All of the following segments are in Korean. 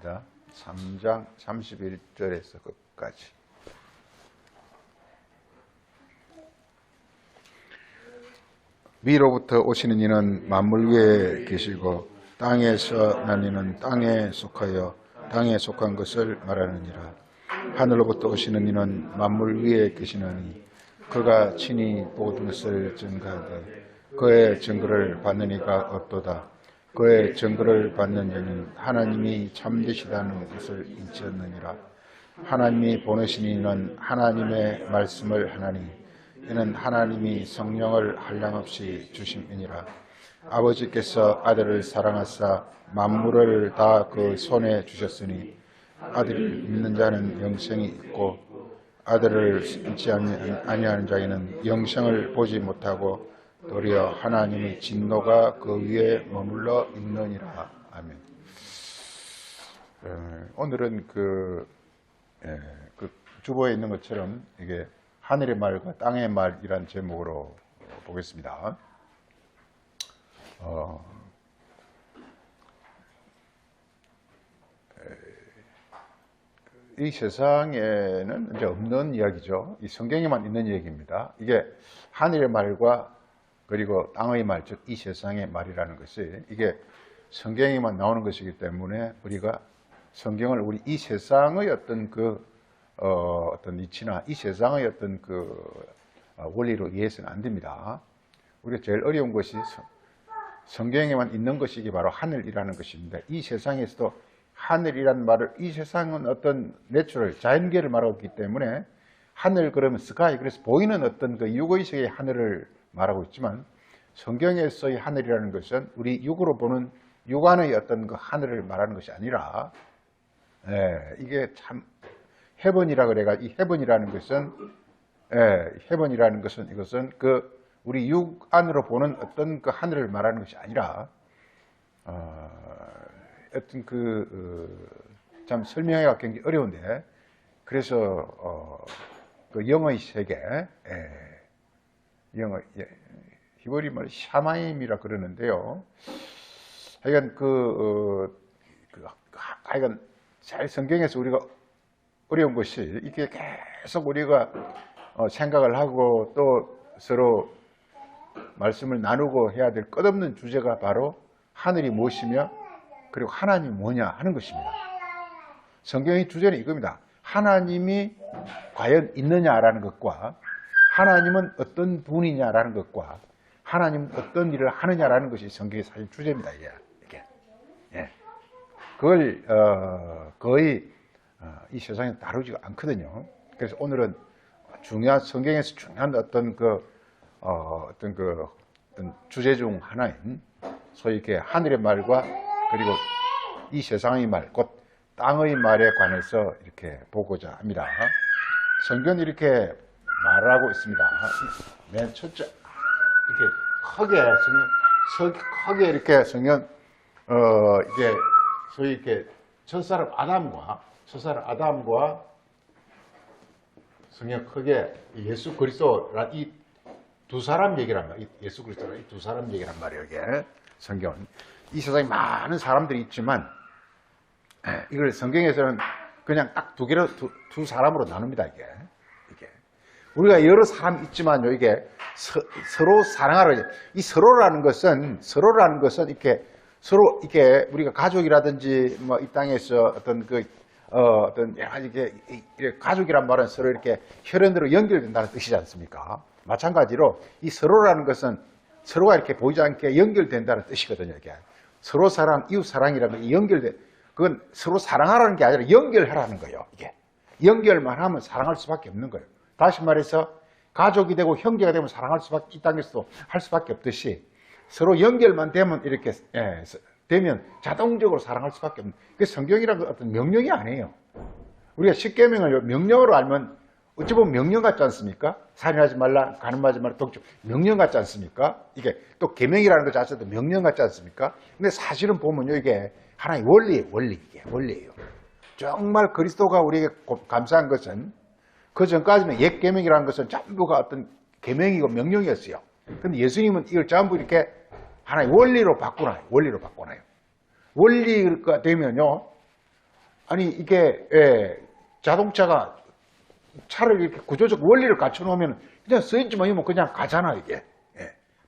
읽겠습니다. 3장 31절에서 끝까지. 위로부터 오시는 이는 만물 위에 계시고 땅에서 난 이는 땅에 속하여 땅에 속한 것을 말하느니라. 하늘로부터 오시는 이는 만물 위에 계시나니 그가 친히 모든 것을 증거하되 그의 증거를 받는 이가 없도다. 그의 증거를 받는 이는 하나님이 참되시다는 것을 인치었느니라. 하나님이 보내신 이는 하나님의 말씀을 하나니 이는 하나님이 성령을 한량없이 주심이니라. 아버지께서 아들을 사랑하사 만물을 다 그 손에 주셨으니 아들을 믿는 자는 영생이 있고 아들을 믿지 아니하는 자에는 영생을 보지 못하고 도리어 하나님의 진노가 그 위에 머물러 있느니라. 아멘. 오늘은 그 주보에 있는 것처럼 이게 하늘의 말과 땅의 말이란 제목으로 보겠습니다. 이 세상에는 이제 없는 이야기죠. 이 성경에만 있는 얘기입니다. 이게 하늘의 말과 그리고 땅의 말, 즉 이 세상의 말이라는 것이 이게 성경에만 나오는 것이기 때문에 우리가 성경을 우리 이 세상의 어떤 어떤 이치나 이 세상의 어떤 원리로 이해해서는 안 됩니다. 우리가 제일 어려운 것이 성경에만 있는 것이 바로 하늘이라는 것인데 이 세상에서도 하늘이란 말을 이 세상은 어떤 내추럴, 자연계를 말하고 있기 때문에 하늘 그러면 스카이, 그래서 보이는 어떤 육의식의 하늘을 말하고 있지만 성경에서의 하늘이라는 것은 우리 육으로 보는 육안의 어떤 하늘을 말하는 것이 아니라 이게 참 헤븐이라 그래가 이 헤븐이라는 것은 헤븐이라는 것은 이것은 우리 육 안으로 보는 어떤 하늘을 말하는 것이 아니라 어떤 참 설명하기가 굉장히 어려운데 그래서 영어의 세계 영어 히브리 말 샤마임이라 그러는데요. 하여간 하여간 잘 성경에서 우리가 어려운 것이 이게 계속 우리가 생각을 하고 또 서로 말씀을 나누고 해야 될 끝없는 주제가 바로 하늘이 무엇이며 그리고 하나님이 뭐냐 하는 것입니다. 성경의 주제는 이겁니다. 하나님이 과연 있느냐라는 것과 하나님은 어떤 분이냐라는 것과 하나님은 어떤 일을 하느냐라는 것이 성경의 사실 주제입니다. 이게. 그걸 거의 이 세상에 다루지가 않거든요. 그래서 오늘은 성경에서 중요한 어떤 주제 중 하나인 소위 이렇게 하늘의 말과 그리고 이 세상의 말, 곧 땅의 말에 관해서 이렇게 보고자 합니다. 성경은 이렇게 말하고 있습니다. 맨 첫째, 이렇게 크게 이렇게 성경, 이게 소위 이렇게 첫사람 아담과 성경 크게 예수 그리스도란 이 두 사람 얘기를 합니다. 예수 그리스도란 이 두 사람 얘기란 말이에요. 이게 성경은 이 세상에 많은 사람들이 있지만 이걸 성경에서는 그냥 딱 두 사람으로 나눕니다. 이게 우리가 여러 사람 있지만요. 이게 서로 사랑하라. 이 서로라는 것은 이렇게 서로 이렇게 우리가 가족이라든지 뭐 이 땅에서 어떤 어떤 여러 가지 이렇게 가족이란 말은 서로 이렇게 혈연으로 연결된다는 뜻이지 않습니까? 마찬가지로 이 서로라는 것은 서로가 이렇게 보이지 않게 연결된다는 뜻이거든요. 이게 서로 사랑, 이웃 사랑이라는 게 그건 서로 사랑하라는 게 아니라 연결하라는 거예요. 이게 연결만 하면 사랑할 수밖에 없는 거예요. 다시 말해서 가족이 되고 형제가 되면 사랑할 수밖에 이 땅에서도 할 수밖에 없듯이 서로 연결만 되면 이렇게 되면 자동적으로 사랑할 수밖에 없는. 그 성경이라는 어떤 명령이 아니에요. 우리가 십계명을 명령으로 알면 어찌 보면 명령 같지 않습니까? 살인하지 말라, 간음하지 말라, 독점 명령 같지 않습니까? 이게 또 계명이라는 것 자체도 명령 같지 않습니까? 근데 사실은 보면요, 이게 하나의 원리예요. 정말 그리스도가 우리에게 감사한 것은 그 전까지는 옛 계명이라는 것은 전부가 어떤 계명이고 명령이었어요. 근데 예수님은 이걸 전부 이렇게 하나의 원리로 바꾸나요. 원리가 되면요, 아니 이게 자동차가 차를 이렇게 구조적 원리를 갖춰놓으면 그냥 써있지만 이면 그냥 가잖아 이게.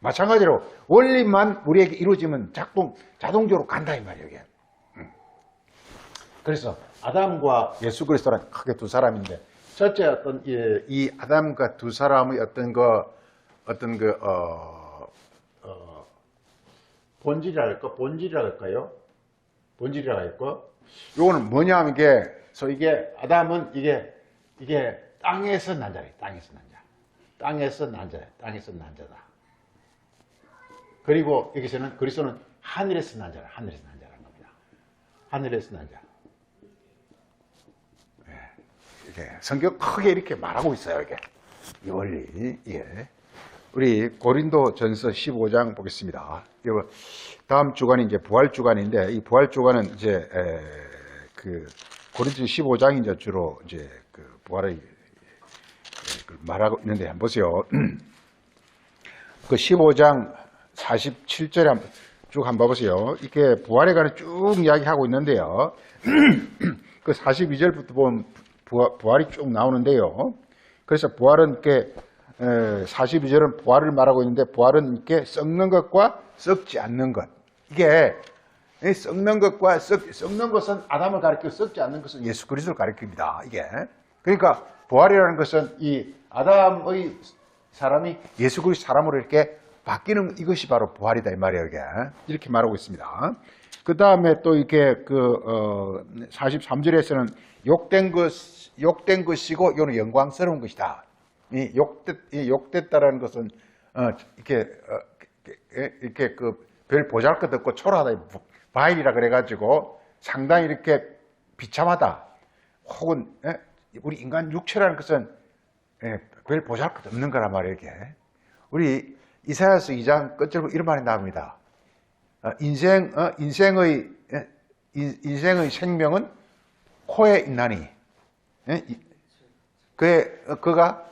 마찬가지로 원리만 우리에게 이루어지면 자동적으로 간다 이 말이에요 이게. 그래서 아담과 예수 그리스도는 크게 두 사람인데 첫째 어떤 이 아담과 두 사람의 본질이라 할까요? 본질이라 할까? 요거는 뭐냐 하면 이게 아담은 이게 땅에서 난 자래. 땅에서 난 자다. 그리고 여기서는 그리스도는 하늘에서 난 자라. 하늘에서 난 자라는 겁니다. 하늘에서 난 자. 이게 성경 크게 이렇게 말하고 있어요, 이게. 이 원리. 예. 우리 고린도전서 15장 보겠습니다. 이거 다음 주간이 이제 부활 주간인데 이 부활 주간은 이제 고린도 15장이 이제 주로 이제 그 부활을 말하고 있는데 한번 보세요. 그 15장 47절에 쭉 한번 봐보세요. 이게 부활에 관해 쭉 이야기하고 있는데요. 그 42절부터 보면 부활이 쭉 나오는데요. 그래서 부활은 이렇게 42절은 부활을 말하고 있는데 부활은 이렇게 썩는 것과 썩지 않는 것. 이게 썩는 것과 썩는 것은 아담을 가리키고 썩지 않는 것은 예수 그리스도를 가리킵니다. 이게. 그러니까 부활이라는 것은 이 아담의 사람이 예수 그리스도 사람으로 이렇게 바뀌는 이것이 바로 부활이다 이 말이에요. 이게. 이렇게 말하고 있습니다. 그 다음에 또 이렇게 43절에서는 욕된 것이고 이거는 영광스러운 것이다. 욕됐다라는 것은 이렇게 별 보잘것 없고 초라하다, 바일이라 그래가지고 상당히 이렇게 비참하다. 혹은 우리 인간 육체라는 것은 별 보잘것 없는 거란 말이에요. 이게. 우리 이사야서 2장 끝절부 이런 말이 나옵니다. 인생의 생명은 코에 있나니 그가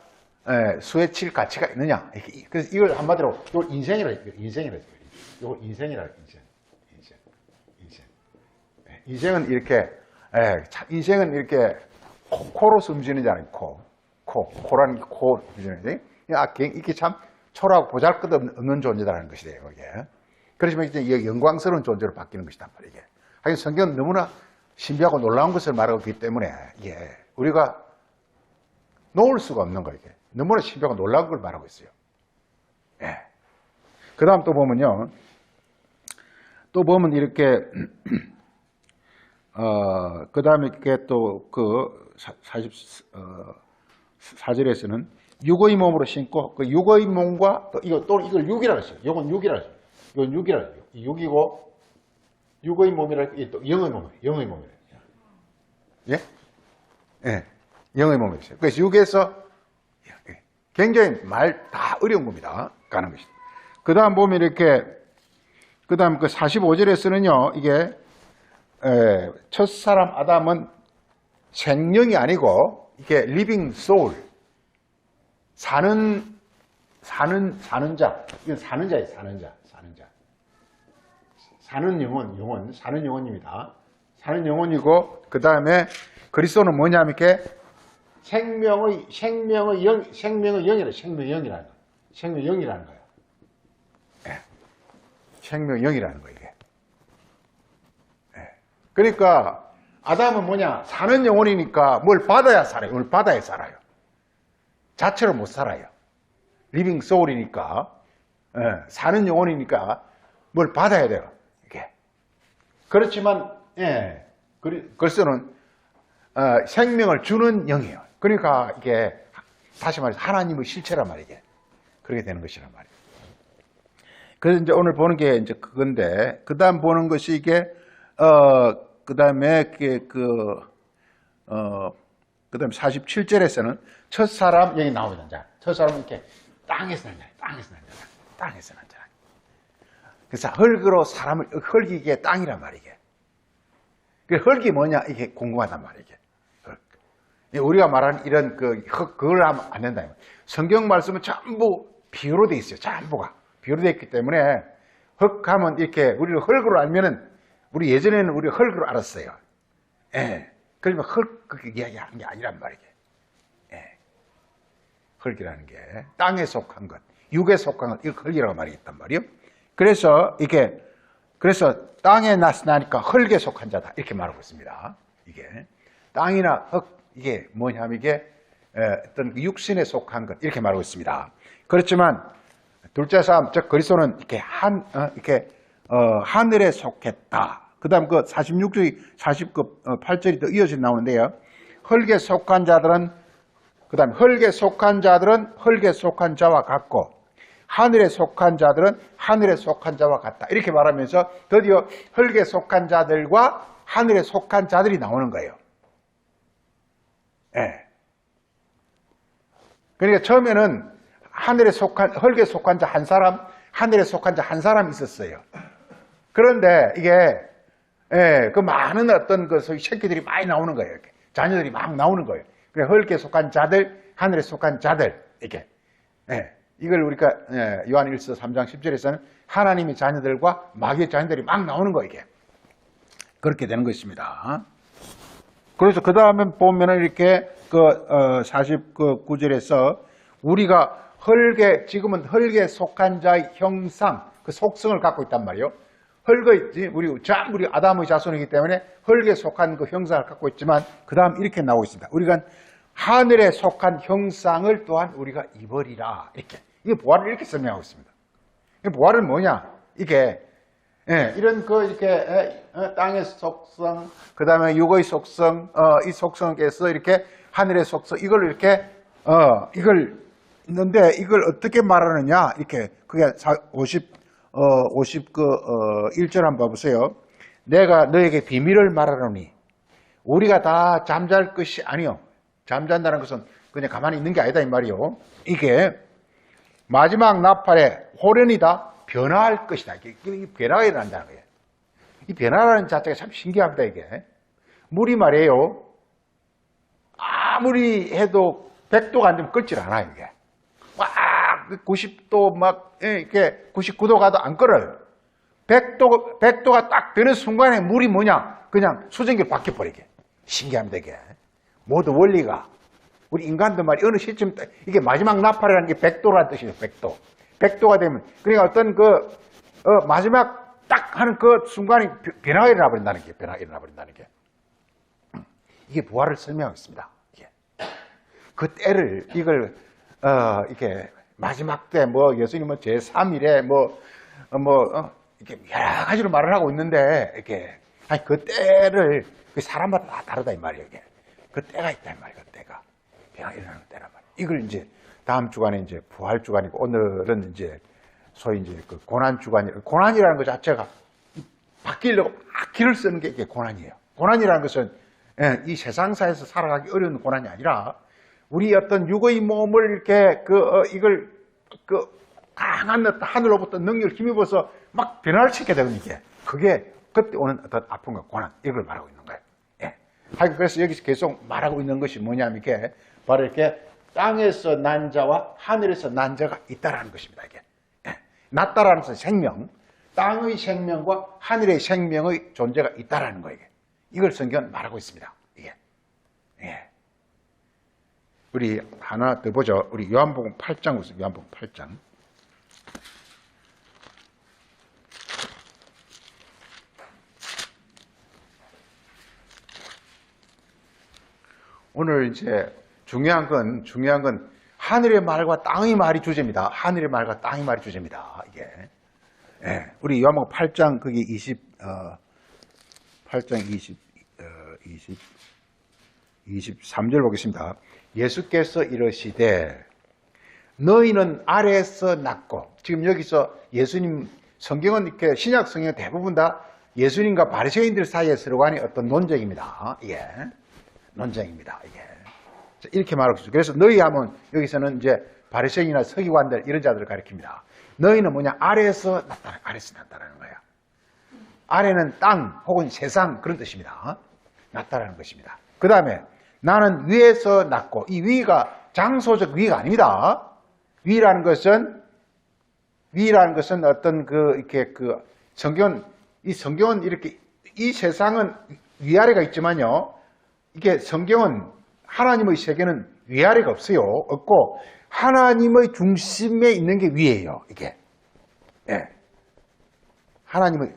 수에 칠 가치가 있느냐. 그래서 이걸 한마디로 이걸 인생이라 인생은 이렇게 인생은 이렇게 코로 숨지는 게 아니고 코라는 게 코 숨지는 이게 참 초라하고 보잘것없는 존재다라는 것이래요. 이게. 그렇지만 이제 영광스러운 존재로 바뀌는 것이단 말이에요. 하긴 성경은 너무나 신비하고 놀라운 것을 말하고 있기 때문에 우리가 놓을 수가 없는 거예요. 너무나 신비하고 놀라운 걸 말하고 있어요. 그 다음 또 보면요. 또 보면 이렇게, 그 다음에 이렇게 또 44절에서는 육의 몸으로 신고, 그 육의 몸과 이걸 육이라고 했어요. 이건 육이라고 했어요. 이건 육이라고 했어요. 육이고, 육의 몸이라고, 또 영의 몸이래요. 예? 예. 영의 몸이었어요. 그래서 육에서 굉장히 말 다 어려운 겁니다. 가는 것이죠. 그 다음 보면 이렇게, 그 다음 45절에서는요, 이게, 첫사람 아담은 생명이 아니고, 이게 living soul. 사는 자. 이건 사는 자예요, 사는 자. 사는 영혼입니다. 사는 영혼이고, 그 다음에 그리스도는 뭐냐면 이렇게 생명의 영이라는 거예요. 생명의 영이라는 거예요, 이게. 그러니까, 아담은 뭐냐? 사는 영혼이니까 뭘 받아야 살아요. 뭘 받아야 살아요. 자체로 못 살아요. 리빙 소울이니까, 사는 영혼이니까 뭘 받아야 돼요. 이게. 그렇지만, 그리스도는 생명을 주는 영이에요. 그러니까 이게 다시 말해서 하나님의 실체란 말이에요. 그렇게 되는 것이란 말이에요. 그래서 이제 오늘 보는 게 이제 그건데, 그 다음 보는 것이 이게, 그 다음에 그 다음에 47절에서는 첫사람, 여기 나오는 자. 첫사람은 이렇게 땅에서 난 자. 그래서 흙으로 사람을 흙이게 땅이란 말이에요. 그 흙이 뭐냐, 이게 궁금하단 말이에요. 우리가 말하는 이런 그걸 하면 안 된다. 성경 말씀은 전부 비유로 돼 있어요. 전부가. 비유로 돼 있기 때문에 흙 하면 이렇게 우리를 흙으로 알면은 우리 예전에는 우리 흙으로 알았어요. 그러면 그렇게 이야기하는 게 아니란 말이에요. 예. 흙이라는 게 땅에 속한 것, 육에 속한 것, 이걸 흙이라고 말했단 말이에요. 그래서 땅에 나니까 흙에 속한 자다 이렇게 말하고 있습니다. 이게 땅이나 흙 이게 뭐냐면 이게 어떤 육신에 속한 것 이렇게 말하고 있습니다. 그렇지만 둘째 사람 즉 그리스도는 이렇게 하늘에 속했다. 그다음 그 46절이 48절이 더 이어져 나오는데요. 흙에 속한 자들은 그다음 흙에 속한 자들은 흙에 속한 자와 같고 하늘에 속한 자들은 하늘에 속한 자와 같다. 이렇게 말하면서 드디어 흙에 속한 자들과 하늘에 속한 자들이 나오는 거예요. 예. 그러니까 처음에는 흙에 속한 자 한 사람, 하늘에 속한 자 한 사람 있었어요. 그런데 이게 그 많은 어떤 그 소위 새끼들이 많이 나오는 거예요. 이렇게. 자녀들이 막 나오는 거예요. 그래 흙에 속한 자들, 하늘에 속한 자들 이렇게. 이걸 우리가 요한 1서 3장 10절에서는 하나님의 자녀들과 마귀의 자녀들이 막 나오는 거예요. 이게. 그렇게 되는 것입니다. 그래서 그 다음에 보면은 이렇게 49절에서 우리가 지금은 흙에 속한 자의 형상, 그 속성을 갖고 있단 말이에요. 우리 아담의 자손이기 때문에 흙에 속한 그 형상을 갖고 있지만 그 다음 이렇게 나오고 있습니다. 우리가 하늘에 속한 형상을 또한 우리가 입으리라. 이렇게. 이게 부활을 이렇게 설명하고 있습니다. 부활은 뭐냐? 이게, 이런 땅의 속성, 그 다음에 육의 속성, 이 속성에서 이렇게 하늘의 속성, 이걸 이렇게, 있는데 이걸 어떻게 말하느냐? 이렇게, 그게 1절 한번 봐보세요. 내가 너에게 비밀을 말하노니 우리가 다 잠잘 것이 아니요. 잠잔다는 것은 그냥 가만히 있는 게 아니다 이 말이요. 이게 마지막 나팔에 호련이다 변화할 것이다. 이게 변화가 일어난다는 거예요. 이 변화라는 자체가 참 신기합니다. 이게 물이 말이에요. 아무리 해도 100도가 안 되면 끓질 않아요. 이게 막 90도 막 이렇게 99도 가도 안 끓어요. 100도가 딱 되는 순간에 물이 뭐냐? 그냥 수증기로 바뀌어버리게. 신기합니다. 이게 모두 원리가 우리 인간도 말이 어느 시점 이게 마지막 나팔이라는 게 100도라는 뜻이에요. 100도. 100도가 되면 그러니까 어떤 마지막 딱 하는 그 순간이 변화가 일어나 버린다는 게 이게 부활을 설명하고 있습니다. 그 때를 이걸 이렇게 마지막 때 예수님은 제3일에 이렇게 여러 가지로 말을 하고 있는데 이렇게 그 때를 사람마다 다 다르다 이 말이에요. 이게 그 때가 있다 이 말이에요. 그 때가 변화가 일어나는 때란 말이에요. 이걸 이제 다음 주간에 이제 부활 주간이고 오늘은 이제 소위 이제 그 고난 주간이에요. 고난이라는 것 자체가 바뀌려고 막 길을 쓰는 게 이게 고난이에요. 고난이라는 것은 이 세상사에서 살아가기 어려운 고난이 아니라 우리 어떤 육의 몸을 이렇게 이걸 강한 어떤 하늘로부터 능력을 힘입어서 막 변화를 시켜야 되거든요. 이게 그게 그때 오는 어떤 아픔과 고난 이걸 말하고 있는 거예요. 그래서 여기서 계속 말하고 있는 것이 뭐냐면 이게 바로 이렇게 땅에서 난 자와 하늘에서 난 자가 있다라는 것입니다. 이게 났다라는 것은 생명, 땅의 생명과 하늘의 생명의 존재가 있다라는 거예요. 이걸 성경은 말하고 있습니다. 이게 우리 하나 더 보죠. 우리 요한복음 8장 보세요. 요한복음 8장. 오늘 이제 중요한 건 하늘의 말과 땅의 말이 주제입니다. 하늘의 말과 땅의 말이 주제입니다. 이게. 우리 요한복음 8장 그게 23절 보겠습니다. 예수께서 이러시되 너희는 아래에서 났고, 지금 여기서 예수님 성경은 이렇게 신약 성경 대부분 다 예수님과 바리새인들 사이에 서로간의 어떤 논쟁입니다. 이게 논쟁입니다. 이게 이렇게 말하고 있어요. 그래서 너희 하면 여기서는 이제 바리새인이나 서기관들 이런 자들을 가리킵니다. 너희는 뭐냐? 아래에서 났다라는 거야. 아래는 땅 혹은 세상 그런 뜻입니다. 났다라는 것입니다. 그 다음에 나는 위에서 났고, 이 위가 장소적 위가 아닙니다. 위라는 것은 어떤 성경은 이렇게 이 세상은 위아래가 있지만요. 이게 성경은 하나님의 세계는 위아래가 없어요. 없고 하나님의 중심에 있는 게 위예요. 이게. 예. 하나님의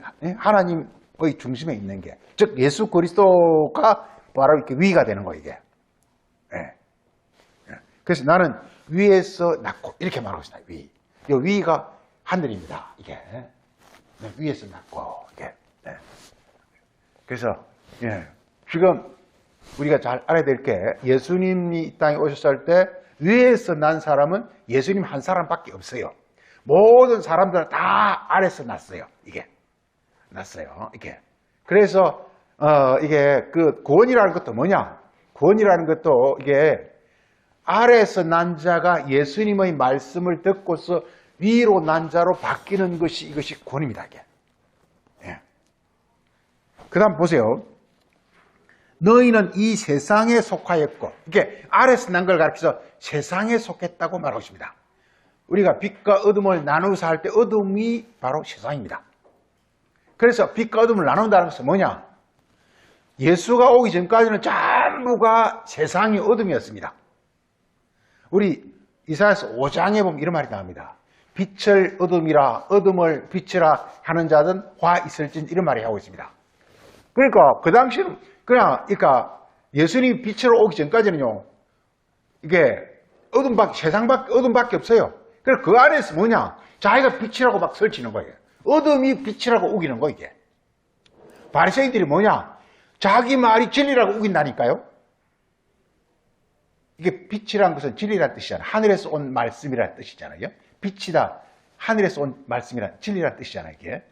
중심에 있는 게. 즉 예수 그리스도가 바로 이렇게 위가 되는 거예요. 이게. 예. 예. 그래서 나는 위에서 낳고 이렇게 말하고 있습니다. 위. 이 위가 하늘입니다. 이게. 위에서 낳고 이게. 예. 그래서 지금 우리가 잘 알아야 될 게 예수님이 이 땅에 오셨을 때 위에서 난 사람은 예수님 한 사람밖에 없어요. 모든 사람들은 다 아래서 났어요. 이게 났어요. 이게 그래서 이게 그 구원이라는 것도 뭐냐? 구원이라는 것도 이게 아래에서 난 자가 예수님의 말씀을 듣고서 위로 난 자로 바뀌는 것이 이것이 구원입니다. 이게. 예. 그다음 보세요. 너희는 이 세상에 속하였고, 이게 아래서 난 걸 가르쳐서 세상에 속했다고 말하고 있습니다. 우리가 빛과 어둠을 나누어서 할 때 어둠이 바로 세상입니다. 그래서 빛과 어둠을 나눈다는 것은 뭐냐? 예수가 오기 전까지는 전부가 세상이 어둠이었습니다. 우리 이사야서 5장에 보면 이런 말이 나옵니다. 빛을 어둠이라 어둠을 빛이라 하는 자든 화 있을진 이런 말이 하고 있습니다. 그러니까 그 당시는 그러니까 예수님이 빛으로 오기 전까지는요, 이게 세상밖에 어둠밖에 없어요. 그래서 그 안에서 뭐냐? 자기가 빛이라고 막 설치는 거예요. 어둠이 빛이라고 우기는 거 이게. 바리새인들이 뭐냐? 자기 말이 진리라고 우긴다니까요. 이게 빛이라는 것은 진리라는 뜻이잖아요. 하늘에서 온 말씀이라는 뜻이잖아요. 빛이다. 하늘에서 온 말씀이란 진리라는 뜻이잖아요. 이게.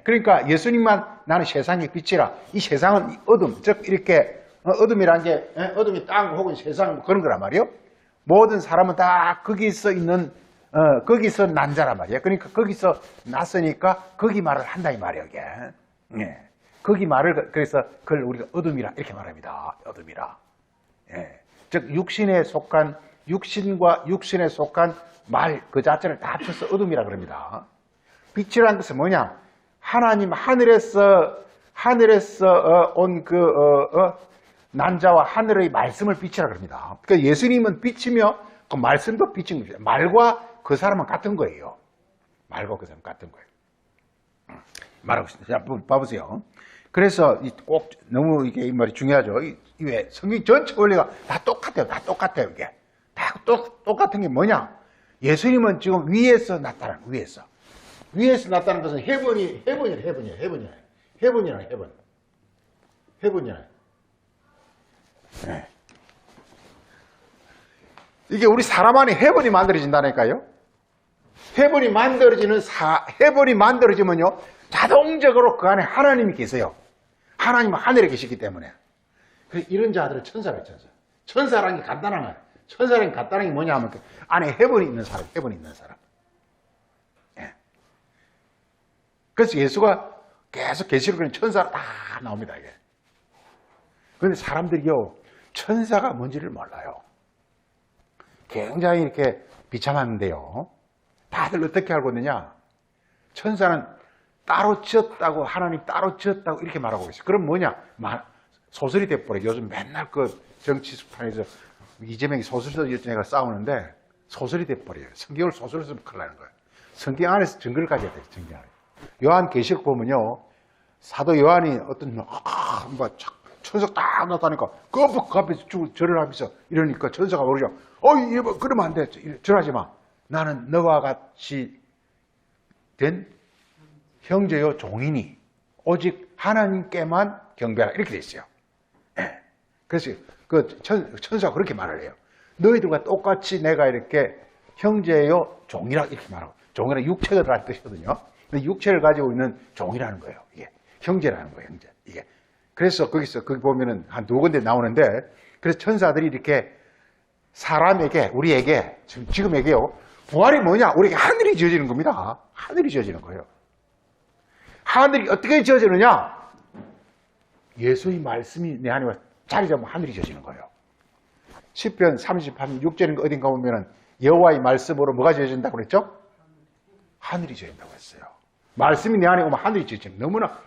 그러니까 예수님만 나는 세상의 빛이라. 이 세상은 어둠, 즉 이렇게 어둠이란 게 어둠이 땅 혹은 세상 그런 거란 말이에요. 모든 사람은 다 거기서 있는 거기서 난 자란 말이에요. 그러니까 거기서 났으니까 거기 말을 한다 이 말이에요. 이게. 거기 말을 그래서 그걸 우리가 어둠이라 이렇게 말합니다. 어둠이라. 즉 육신에 속한 육신과 육신에 속한 말 그 자체를 다 합쳐서 어둠이라 그럽니다. 빛이라는 것은 뭐냐? 하나님 하늘에서 온 난 자와 하늘의 말씀을 빛이라 그럽니다. 그러니까 예수님은 빛이며 그 말씀도 빛인 겁니다. 말과 그 사람은 같은 거예요. 말과 그 사람은 같은 거예요. 말하고 있습니다. 자, 봐보세요. 그래서 꼭 너무 이게 이 말이 중요하죠. 왜 성경 전체 원리가 다 똑같아요. 다 똑같아요. 이게 다 똑같은 게 뭐냐? 예수님은 지금 위에서 나타나는 위에서 나타나는 것은 헤븐이야. 네. 이게 우리 사람 안에 헤븐이 만들어진다니까요. 헤븐이 만들어지면요 자동적으로 그 안에 하나님이 계세요. 하나님은 하늘에 계시기 때문에. 이런 자들은 천사라는 게 간단한 거예요. 천사라는 게 간단한 게 뭐냐 하면 그 안에 헤븐이 있는 사람. 예. 그래서 예수가 계속 계시록에는 천사가 다 나옵니다. 이게. 그런데 사람들이요 천사가 뭔지를 몰라요. 굉장히 이렇게 비참한데요. 다들 어떻게 알고 있느냐? 천사는 따로 지었다고 하나님 따로 지었다고 이렇게 말하고 있어요. 그럼 뭐냐? 소설이 돼버려요. 요즘 맨날 그 정치판에서 이재명이 소설서 여전해가 싸우는데 소설이 돼버려요. 성경을 소설로 쓰면 큰일 나는 거예요. 성경 안에서 증거를 가져야 돼요. 성경 안에. 요한계시록 보면요. 사도 요한이 어떤 천사 딱 나타나니까 그 앞에서 절을 하면서 이러니까 천사가 모르죠. 그러면 안 돼. 절하지 마. 나는 너와 같이 된 형제요 종이니 오직 하나님께만 경배하라 이렇게 돼 있어요. 네. 그래서 그 천사가 그렇게 말을 해요. 너희들과 똑같이 내가 이렇게 형제요 종이라 이렇게 말하고 종이라 육체라는 뜻이거든요. 근데 육체를 가지고 있는 종이라는 거예요. 이게 형제라는 거예요. 형제 이게. 그래서 거기 보면은 한 두 군데 나오는데 그래서 천사들이 이렇게 사람에게 우리에게 지금에게요 부활이 뭐냐? 우리에게 하늘이 지어지는 겁니다. 하늘이 지어지는 거예요. 하늘이 어떻게 지어지느냐? 예수의 말씀이 내 안에 자리 잡으면 하늘이 지어지는 거예요. 시편 38편 6절인가 어딘가 보면은 여호와의 말씀으로 뭐가 지어진다고 그랬죠? 하늘이 지어진다고 했어요. 말씀이 내 안에 오면 하늘이 지어지는 너무나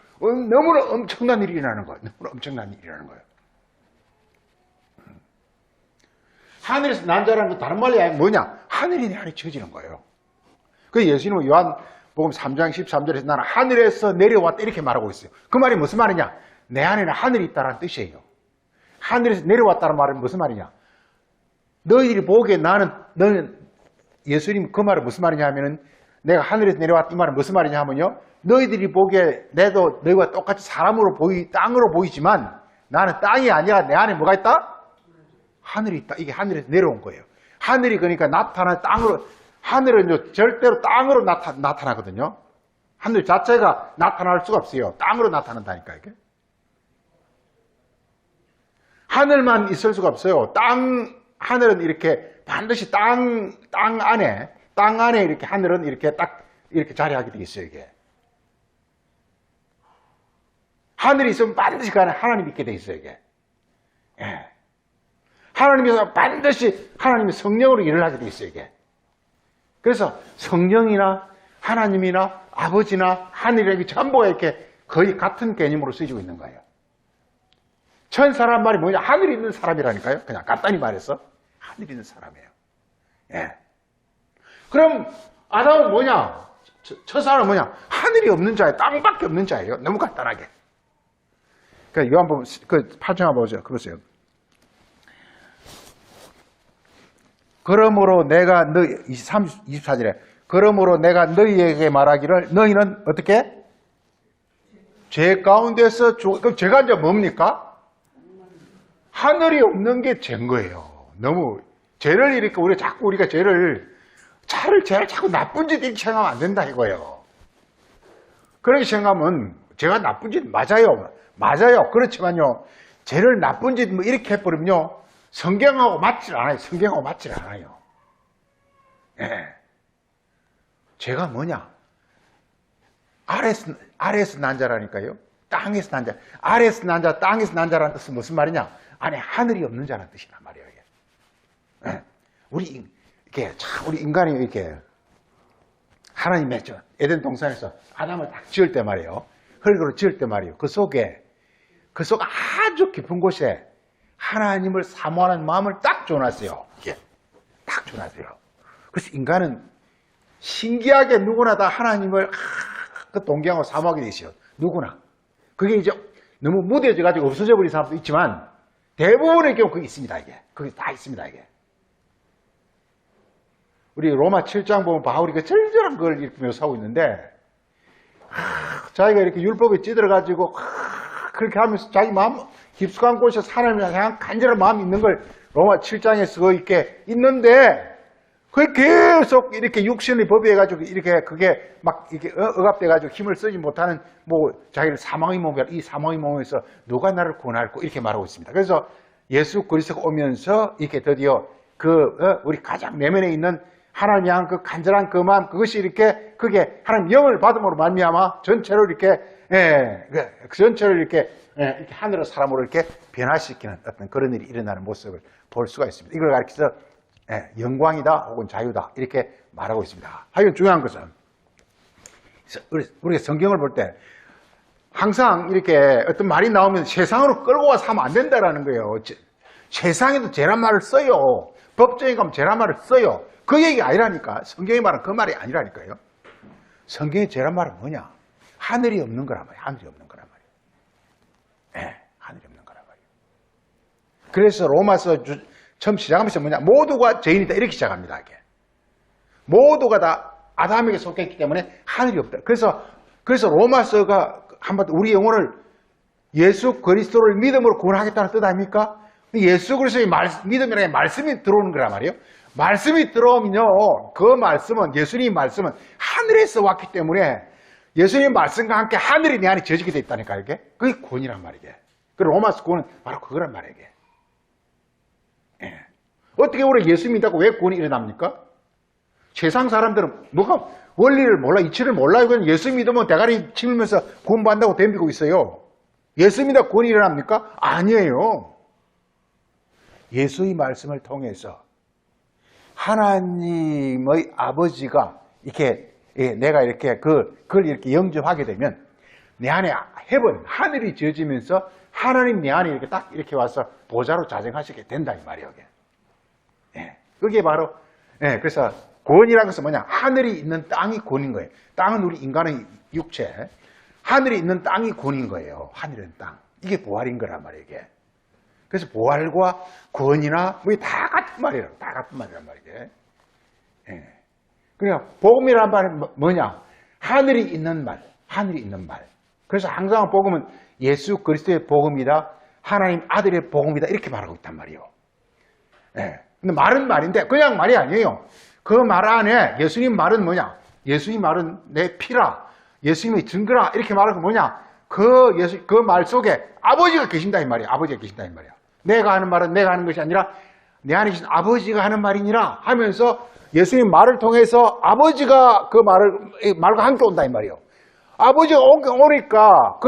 엄청난 일이 일어나는 거예요. 너무나 엄청난 일이 일어나는 거예요. 하늘에서 난 자라는 건 다른 말이 아니라 뭐냐? 하늘이 내 안에 지어지는 거예요. 그 예수님은 요한복음 3장 13절에서 나는 하늘에서 내려왔다 이렇게 말하고 있어요. 그 말이 무슨 말이냐? 내 안에는 하늘이 있다는 뜻이에요. 하늘에서 내려왔다는 말은 무슨 말이냐? 너희들이 보기에 너는 예수님 그 말은 무슨 말이냐 하면은 내가 하늘에서 내려왔다 이 말은 무슨 말이냐 하면요. 너희들이 보기에 내도 너희와 똑같이 사람으로 땅으로 보이지만 나는 땅이 아니라 내 안에 뭐가 있다? 하늘이 있다. 이게 하늘에서 내려온 거예요. 하늘이 그러니까 나타나는 땅으로, 하늘은 절대로 땅으로 나타나거든요. 하늘 자체가 나타날 수가 없어요. 땅으로 나타난다니까, 이게. 하늘만 있을 수가 없어요. 하늘은 이렇게 반드시 땅 안에 이렇게 하늘은 이렇게 딱 이렇게 자리하게 돼 있어요, 이게. 하늘이 있으면 반드시 그 안에 하나님이 있게 돼 있어요, 이게. 예. 하나님께서 반드시 하나님의 성령으로 일을 하게 돼 있어요, 이게. 그래서 성령이나 하나님이나 아버지나 하늘이나 전부가 이렇게 거의 같은 개념으로 쓰여지고 있는 거예요. 천사란 말이 뭐냐? 하늘에 있는 사람이라니까요. 그냥 간단히 말해서 하늘에 있는 사람이에요. 예. 그럼 아담은 뭐냐? 천사는 뭐냐? 하늘이 없는 자예요. 땅밖에 없는 자예요. 너무 간단하게. 그러니까 이거 한번 그 8장 한번 보세요. 그러세요. 그러므로 내가 24절에 그러므로 내가 너희에게 말하기를 너희는 어떻게? 죄 가운데서 그럼 죄가 이제 뭡니까? 하늘이 없는 게 죄인 거예요. 너무 죄를 이렇게 우리가 죄를 자꾸 나쁜 짓 이렇게 생각하면 안 된다 이거예요. 그렇게 생각하면 죄가 나쁜 짓 맞아요. 그렇지만요. 죄를 나쁜 짓 뭐 이렇게 해버리면요. 성경하고 맞질 않아요. 예. 죄가 뭐냐? 아래에서 난 자라니까요. 땅에서 난 자. 아래에서 난 자, 땅에서 난 자라는 뜻은 무슨 말이냐? 안에 하늘이 없는 자라는 뜻이란 말이에요. 이게. 예. 우리 인간이 이렇게 하나님의 에덴 동산에서 아담을 딱 지을 때 말이에요. 흙으로 지을 때 말이에요. 그 속 아주 깊은 곳에 하나님을 사모하는 마음을 딱 줘놨어요. 이게 딱 줘놨어요. 그래서 인간은 신기하게 누구나 다 하나님을 동경하고 사모하게 돼 있어요. 누구나. 그게 이제 너무 무뎌져가지고 없어져 버린 사람도 있지만 대부분의 경우 그게 있습니다. 이게 그게 다 있습니다. 이게 우리 로마 7장 보면 바울이 그 절절한 걸 이렇게 묘사하고 있는데 자기가 이렇게 율법에 찌들어가지고 그렇게 하면서 자기 마음 깊숙한 곳에서 하나님을 향한 간절한 마음이 있는 걸 로마 7장에서 이렇게 있는데 그게 계속 이렇게 육신의 법에 해가지고 이렇게 그게 막 이렇게 억압돼가지고 힘을 쓰지 못하는 뭐 자기를 사망의 몸이라 이 사망의 몸에서 누가 나를 구원할꼬 이렇게 말하고 있습니다. 그래서 예수 그리스도가 오면서 이렇게 드디어 우리 가장 내면에 있는 하나님 향한 그 간절한 그 마음 그것이 이렇게 그게 하나님 영을 받음으로 말미암아 전체로 이렇게 전체를 이렇게 하늘의 사람으로 이렇게 변화시키는 어떤 그런 일이 일어나는 모습을 볼 수가 있습니다. 이걸 가리켜서 영광이다 혹은 자유다 이렇게 말하고 있습니다. 하여간 중요한 것은 우리가 성경을 볼 때 항상 이렇게 어떤 말이 나오면 세상으로 끌고 와서 하면 안 된다라는 거예요. 세상에도 죄란 말을 써요. 법정에 가면 죄란 말을 써요. 그 얘기가 아니라니까. 성경이 말은 그 말이 아니라니까요. 성경의 죄란 말은 뭐냐? 하늘이 없는 거란 말이에요. 하늘이 없는 거란 말이에요. 하늘이 없는 거란 말이에요. 그래서 로마서 처음 시작하면서 뭐냐? 모두가 죄인이다. 이렇게 시작합니다. 이게. 모두가 다 아담에게 속했기 때문에 하늘이 없다. 그래서 로마서가 한번 우리 영혼을 예수 그리스도를 믿음으로 구원하겠다는 뜻 아닙니까? 예수 그리스도의 믿음이라는 말씀이 들어오는 거란 말이에요. 말씀이 들어오면요, 그 말씀은, 예수님 말씀은 하늘에서 왔기 때문에 예수님 말씀과 함께 하늘이 내 안에 지어지게 돼 있다니까, 이게. 그게 구원이란 말이게. 그 로마서 구원은 바로 그거란 말이게. 예. 어떻게 우리 예수 믿다고 왜 구원이 일어납니까? 세상 사람들은 뭐가 원리를 몰라, 이치를 몰라요. 그냥 예수 믿으면 대가리 치면서 구원받는다고 덤비고 있어요. 예수 믿다 구원이 일어납니까? 아니에요. 예수의 말씀을 통해서 하나님의 아버지가 이렇게 내가 이렇게 그걸 이렇게 영접하게 되면 내 안에 하늘이 지어지면서 하나님 내 안에 이렇게 딱 이렇게 와서 보좌로 자정하시게 된다 이 말이에요. 그게 바로, 예, 그래서 구원이라는 것은 뭐냐? 하늘이 있는 땅이 구원인 거예요. 땅은 우리 인간의 육체. 하늘이 있는 땅이 구원인 거예요. 하늘이 있는 땅. 이게 부활인 거란 말이에요, 이게. 그래서 부활과 구원이나 뭐 다 같은 말이라고, 다 같은 말이란 말이에요. 예. 그러니까 복음이란 말은 뭐냐? 하늘이 있는 말, 하늘이 있는 말. 그래서 항상 복음은 예수 그리스도의 복음이다, 하나님 아들의 복음이다 이렇게 말하고 있단 말이에요. 예. 근데 말은 말인데 그냥 말이 아니에요. 그 말 안에 예수님 말은 뭐냐? 예수님 말은 내 피라, 예수님의 증거라 이렇게 말하는 건 뭐냐? 그 말 속에 아버지가 계신다 이 말이야. 아버지가 계신다 이 말이야. 내가 하는 말은 내가 하는 것이 아니라 내 안에 계신 아버지가 하는 말이니라 하면서 예수님 말을 통해서 아버지가 그 말과 함께 온다 이 말이에요. 아버지가 오니까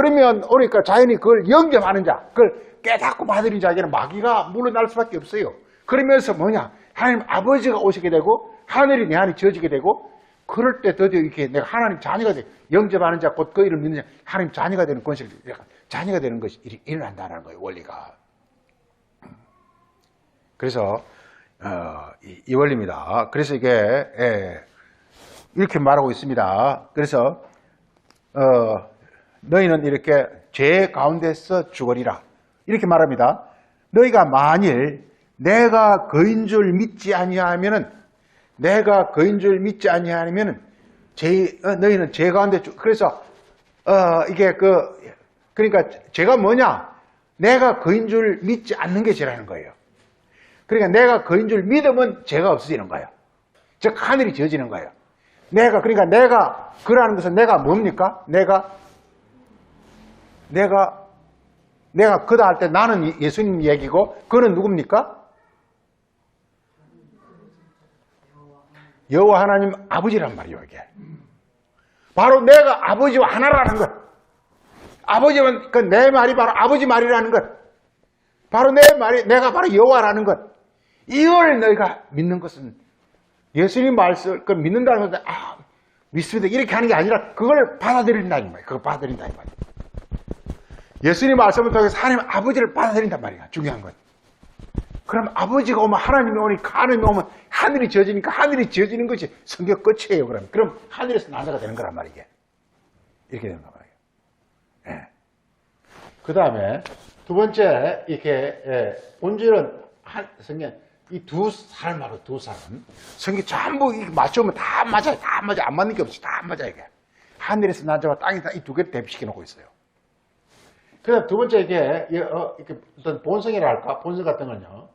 자연히 그걸 영접하는 자, 그걸 깨닫고 받으린 자에게는 마귀가 물러날 수밖에 없어요. 그러면서 뭐냐? 하나님 아버지가 오시게 되고 하늘이 내 안에 지어지게 되고 그럴 때 드디어 이렇게 내가 하나님 자녀가 돼 영접하는 자, 곧 그 이름 믿는 자, 하나님 자녀가 되는 권세를 자녀가 되는 것이 일어난다는 거예요, 원리가. 그래서 이 원리입니다. 그래서 이게 이렇게 말하고 있습니다. 그래서 너희는 이렇게 죄 가운데서 죽으리라 이렇게 말합니다. 너희가 만일 내가 그인 줄 믿지 아니하면은 너희는 죄 가운데 그래서 이게 그러니까 죄가 뭐냐? 내가 그인 줄 믿지 않는 게 죄라는 거예요. 그러니까 내가 그인 줄 믿으면 죄가 없어지는 거예요. 즉 하늘이 지어지는 거예요. 그러니까 내가 그라는 것은 내가 뭡니까? 내가 그다 할 때 나는 예수님 얘기고 그는 누굽니까? 여호와 하나님 아버지란 말이에요, 이게. 바로 내가 아버지와 하나라는 것. 아버지는 내 말이 바로 아버지 말이라는 것. 바로 내 말이 내가 바로 여호와라는 것. 이걸 너희가 믿는 것은 예수님 말씀을 믿는다는 것은 믿습니다 이렇게 하는 게 아니라 그걸 받아들인다는 말이에요. 그걸 받아들인다는 말이에요. 예수님 말씀을 통해서 하나님 아버지를 받아들인단 말이에요. 중요한 건. 그럼 아버지가 오면 하나님이 오니까 하나님이 오면 하늘이 지어지니까 하늘이 지어지는 것이 성경 끝이에요. 그럼 하늘에서 나자가 되는 거란 말이에요. 이렇게 되는 거란 말이에요. 예. 그 다음에 두 번째 이렇게 본질은 성경 이 두 사람 말고 두 사람 성경 전부 맞추면 다 맞아요. 다 맞아. 안 맞는 게 없어요. 다 맞아요. 이게 하늘에서 나자와 땅에서 이 두 개를 대비시켜 놓고 있어요. 그 다음 두 번째 이게 어떤 본성이라 할까? 본성 같은 건요.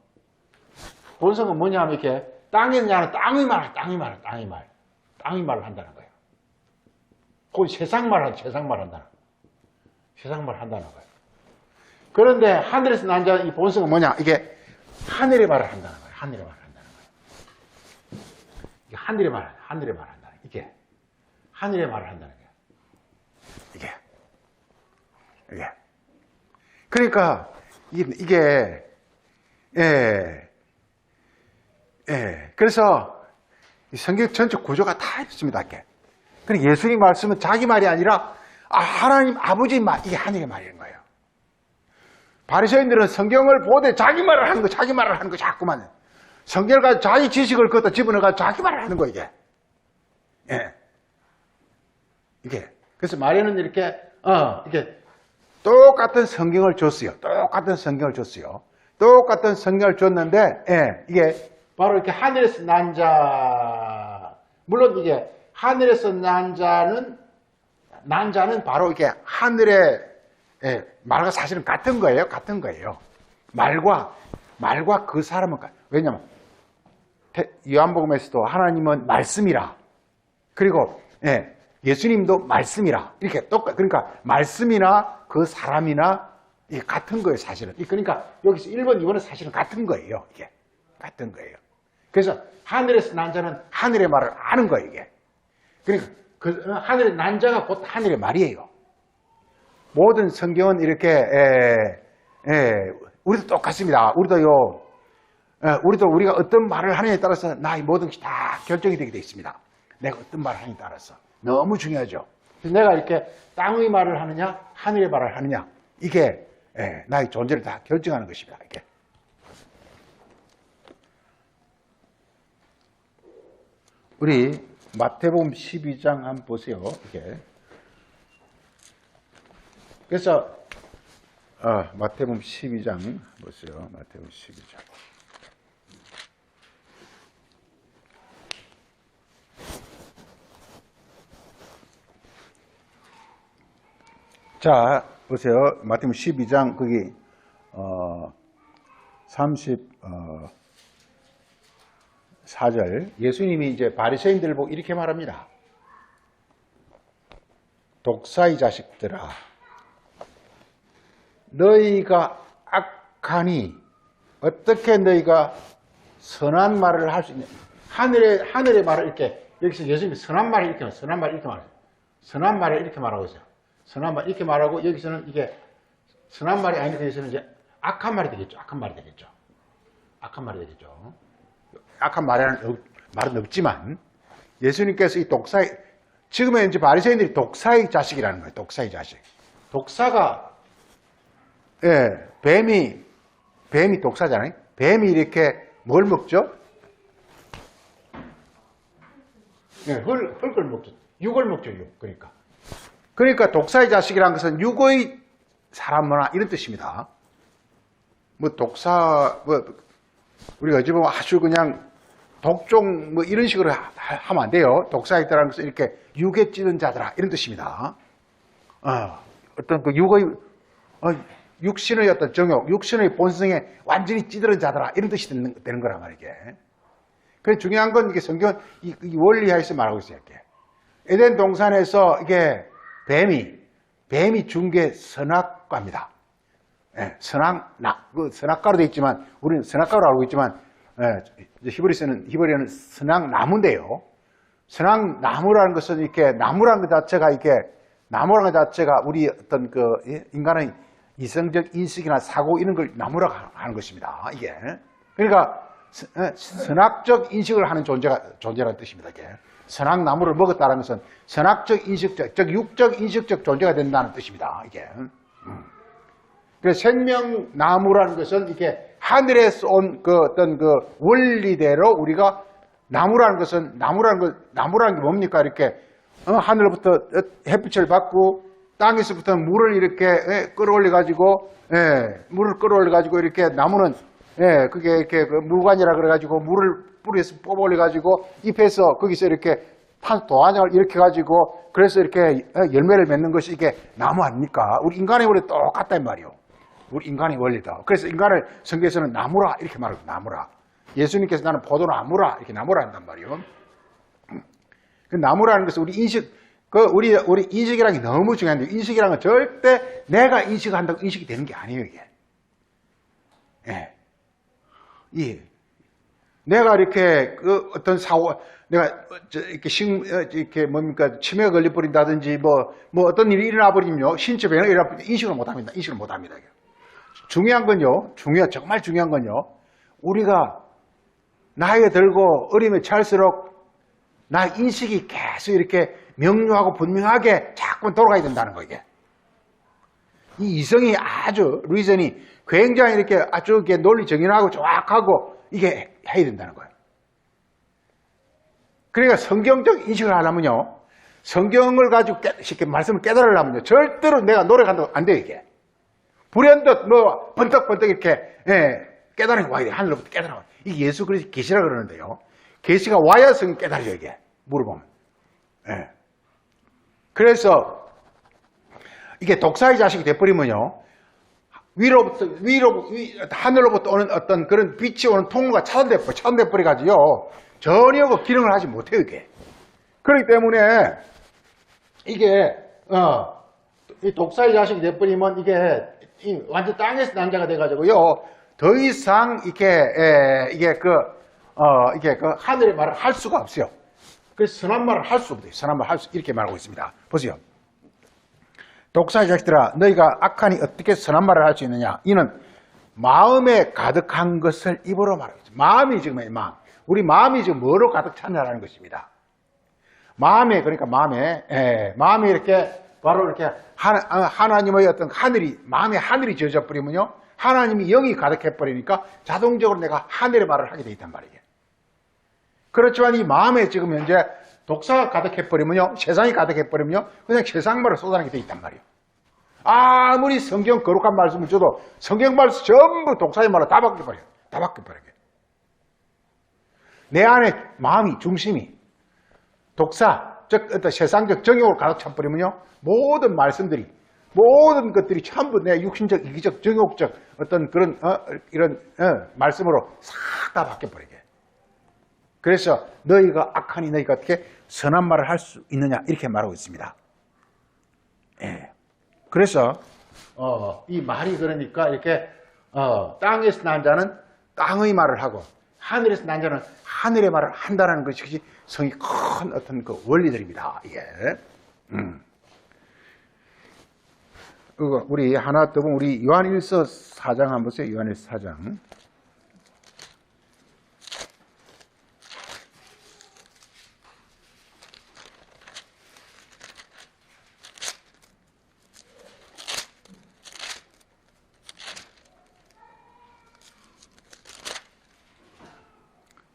본성은 뭐냐 하면 이렇게 땅이냐는 땅의 말을 한다는 거예요. 혹은 세상 말을 한다는 거예요. 그런데 하늘에서 난 자 이 본성은 뭐냐? 이게 하늘의 말을 한다는 거예요. 하늘의 말을 한다는 거예요. 이게 하늘의 말을 한다는 거예요. 이게 하늘의 말을 한다는 거예요. 이게 그러니까 이게 그래서 성경 전체 구조가 다 있습니다. 그러니까 예수님 말씀은 자기 말이 아니라 하나님 아버지 말, 이게 하늘의 말인 거예요. 바리새인들은 성경을 보되 자기 말을 하는 거 자꾸만 성경을 가지고 자기 지식을 걷다 집어넣어가지고 자기 말을 하는 거 이게. 이게 그래서 마리아는 이렇게 똑같은 성경을 줬어요. 똑같은 성경을 줬는데, 이게 바로 이렇게 하늘에서 난 자, 물론 이게 하늘에서 난 자는 바로 이게 하늘의 말과 사실은 같은 거예요. 말과 그 사람은 왜냐면 요한복음에서도 하나님은 말씀이라. 그리고 예수님도 말씀이라. 이렇게 그러니까 말씀이나 그 사람이나 이게 같은 거예요, 사실은. 그러니까 여기서 1번, 2번은 사실은 같은 거예요. 이게 같은 거예요. 그래서 하늘에서 난 자는 하늘의 말을 아는 거예요, 이게. 그러니까 그 하늘의 난 자가 곧 하늘의 말이에요. 모든 성경은 이렇게 우리도 똑같습니다. 우리도 우리가 어떤 말을 하느냐에 따라서 나의 모든 것이 다 결정이 되게 되어 있습니다. 내가 어떤 말을 하느냐에 따라서. 너무 중요하죠. 그래서 내가 이렇게 땅의 말을 하느냐, 하늘의 말을 하느냐, 이게 나의 존재를 다 결정하는 것입니다. 이게. 우리 마태복음 12장 한번 보세요. 이게. 그래서 마태복음 12장 보세요. 마태복음 12장. 자, 보세요. 마태복음 12장 거기 34절. 예수님이 이제 바리새인들을 보고 이렇게 말합니다. 독사의 자식들아, 너희가 악하니 어떻게 너희가 선한 말을 할 수 있냐? 하늘의 말을 이렇게, 여기서 예수님이 선한 말을 이렇게 말해요. 선한 말을 이렇게 말해요. 선한 말을 이렇게 말하고 있어요. 선한 말 이렇게 말하고, 여기서는 이게 선한 말이 아니니까 여기서는 이제 악한 말이 되겠죠. 악한 말이 되겠죠. 악한 말이 되겠죠. 악한 말은 없지만, 예수님께서 이 독사의, 지금은 이제 바리새인들이 독사의 자식이라는 거예요. 독사의 자식. 독사가, 뱀이 독사잖아요. 뱀이 이렇게 뭘 먹죠? 흙을 먹죠. 육을 먹죠, 육. 그러니까 독사의 자식이라는 것은 육의 사람 문화, 이런 뜻입니다. 우리가 어찌 보면 아주 그냥 독종, 이런 식으로 하면 안 돼요. 독사이다라는 것은 이렇게 육에 찌든 자들아, 이런 뜻입니다. 어떤 그 육신의 어떤 정욕, 육신의 본성에 완전히 찌들은 자들아, 이런 뜻이 되는 거란 말이게. 그래서 중요한 건 이게 성경은 이 원리하에서 말하고 있어요, 이렇게. 에덴 동산에서 이게 뱀이 준 게 선악과입니다. 선악과로 되어 있지만, 우리는 선악과로 알고 있지만, 히브리어는 선악나무인데요. 선악나무라는 것은 이렇게, 나무라는 것 자체가 우리 어떤 인간의 이성적 인식이나 사고 이런 걸 나무라고 하는 것입니다. 이게. 그러니까, 선악적 인식을 하는 존재라는 뜻입니다. 이게. 선악나무를 먹었다는 것은 선악적 인식적, 즉 육적 인식적 존재가 된다는 뜻입니다. 이게. 그래서 생명나무라는 것은 이게 하늘에서 온 어떤 원리대로 우리가 나무라는 게 뭡니까? 이렇게 하늘로부터 햇빛을 받고 땅에서부터 물을 이렇게 끌어올려가지고, 물을 끌어올려가지고 이렇게 나무는, 그게 이렇게 물관이라 그래가지고 물을 뿌리에서 뽑아올려가지고 잎에서 거기서 이렇게 도안을 이렇게 가지고 그래서 이렇게 열매를 맺는 것이 이게 나무 아닙니까? 우리 인간의 원리 똑같단 말이에요. 우리 인간의 원리다. 그래서 인간을 성경에서는 나무라 이렇게 말하고 나무라. 예수님께서 나는 포도나무라 이렇게 나무라 한단 말이에요. 그 나무라는 것은 우리 인식, 우리 인식이라는 게 너무 중요한데, 인식이라는 건 절대 내가 인식한다고 인식이 되는 게 아니에요, 이게. 내가 이렇게 어떤 사고, 내가 이렇게 뭡니까 치매가 걸려버린다든지 뭐 어떤 일이 일어나 버리면요, 신체 변화가 일어나 버리면 인식을 못합니다. 중요한 건요, 정말 중요한 건요, 우리가 나이가 들고 어림에 찰수록 나 인식이 계속 이렇게 명료하고 분명하게 자꾸 돌아가야 된다는 거, 이게. 이 이성이 리전이 굉장히 이렇게 아주 이렇게 논리 정연하고 정확하고 이게 해야 된다는 거예요. 그러니까 성경적 인식을 하려면요, 성경을 가지고 쉽게 말씀을 깨달으려면요, 절대로 내가 노력한다고 안 돼요, 이게. 불현듯 번뜩번뜩 이렇게, 깨달음이 와야 돼요. 하늘로부터 깨달아. 이게 예수 그리스도 계시라 그러는데요. 계시가 와야 성경 깨달아요, 이게. 물어보면. 그래서 이게 독사의 자식이 돼버리면요, 하늘로부터 오는 어떤 그런 빛이 오는 통로가 차단돼 버려가지고요, 전혀 기능을 하지 못해요, 이게. 그렇기 때문에, 이게, 이 독사의 자식이 돼버리면 이게, 완전 땅에서 난 자가 돼가지고요, 더 이상 이게 하늘의 말을 할 수가 없어요. 그래서 선한 말을 할 수 없어요. 이렇게 말하고 있습니다. 보세요. 독사의 자식들아, 너희가 악하니 어떻게 선한 말을 할 수 있느냐? 이는 마음에 가득한 것을 입으로 말하고 있어요. 마음이 지금 마음. 우리 마음이 지금 뭐로 가득 찼냐라는 것입니다. 마음이 이렇게 바로 이렇게 하나님의 어떤 마음에 하늘이 지어져 버리면요, 하나님이 영이 가득해 버리니까 자동적으로 내가 하늘의 말을 하게 돼 있단 말이에요. 그렇지만 이 마음에 지금 현재 독사가 가득해버리면요, 세상이 가득해버리면요, 그냥 세상말을 쏟아내게 돼 있단 말이에요. 아무리 성경 거룩한 말씀을 줘도 성경 말씀 전부 독사의 말로 다 바뀌어버려요. 다 바뀌어버려요. 내 안에 마음이, 중심이 독사, 즉 어떤 세상적 정욕을 가득 차버리면요, 모든 말씀들이, 모든 것들이 전부 내 육신적, 이기적, 정욕적 어떤 그런 이런 말씀으로 싹 다 바뀌어버리게. 그래서 너희가 악하니 너희가 어떻게 선한 말을 할 수 있느냐 이렇게 말하고 있습니다. 예. 그래서 이 말이 그러니까 이렇게 땅에서 난 자는 땅의 말을 하고 하늘에서 난 자는 하늘의 말을 한다는 것이 성이 큰 어떤 그 원리들입니다. 이게. 우리 하나 더 보면 우리 요한일서 4장 한번 보세요. 요한일서 4장.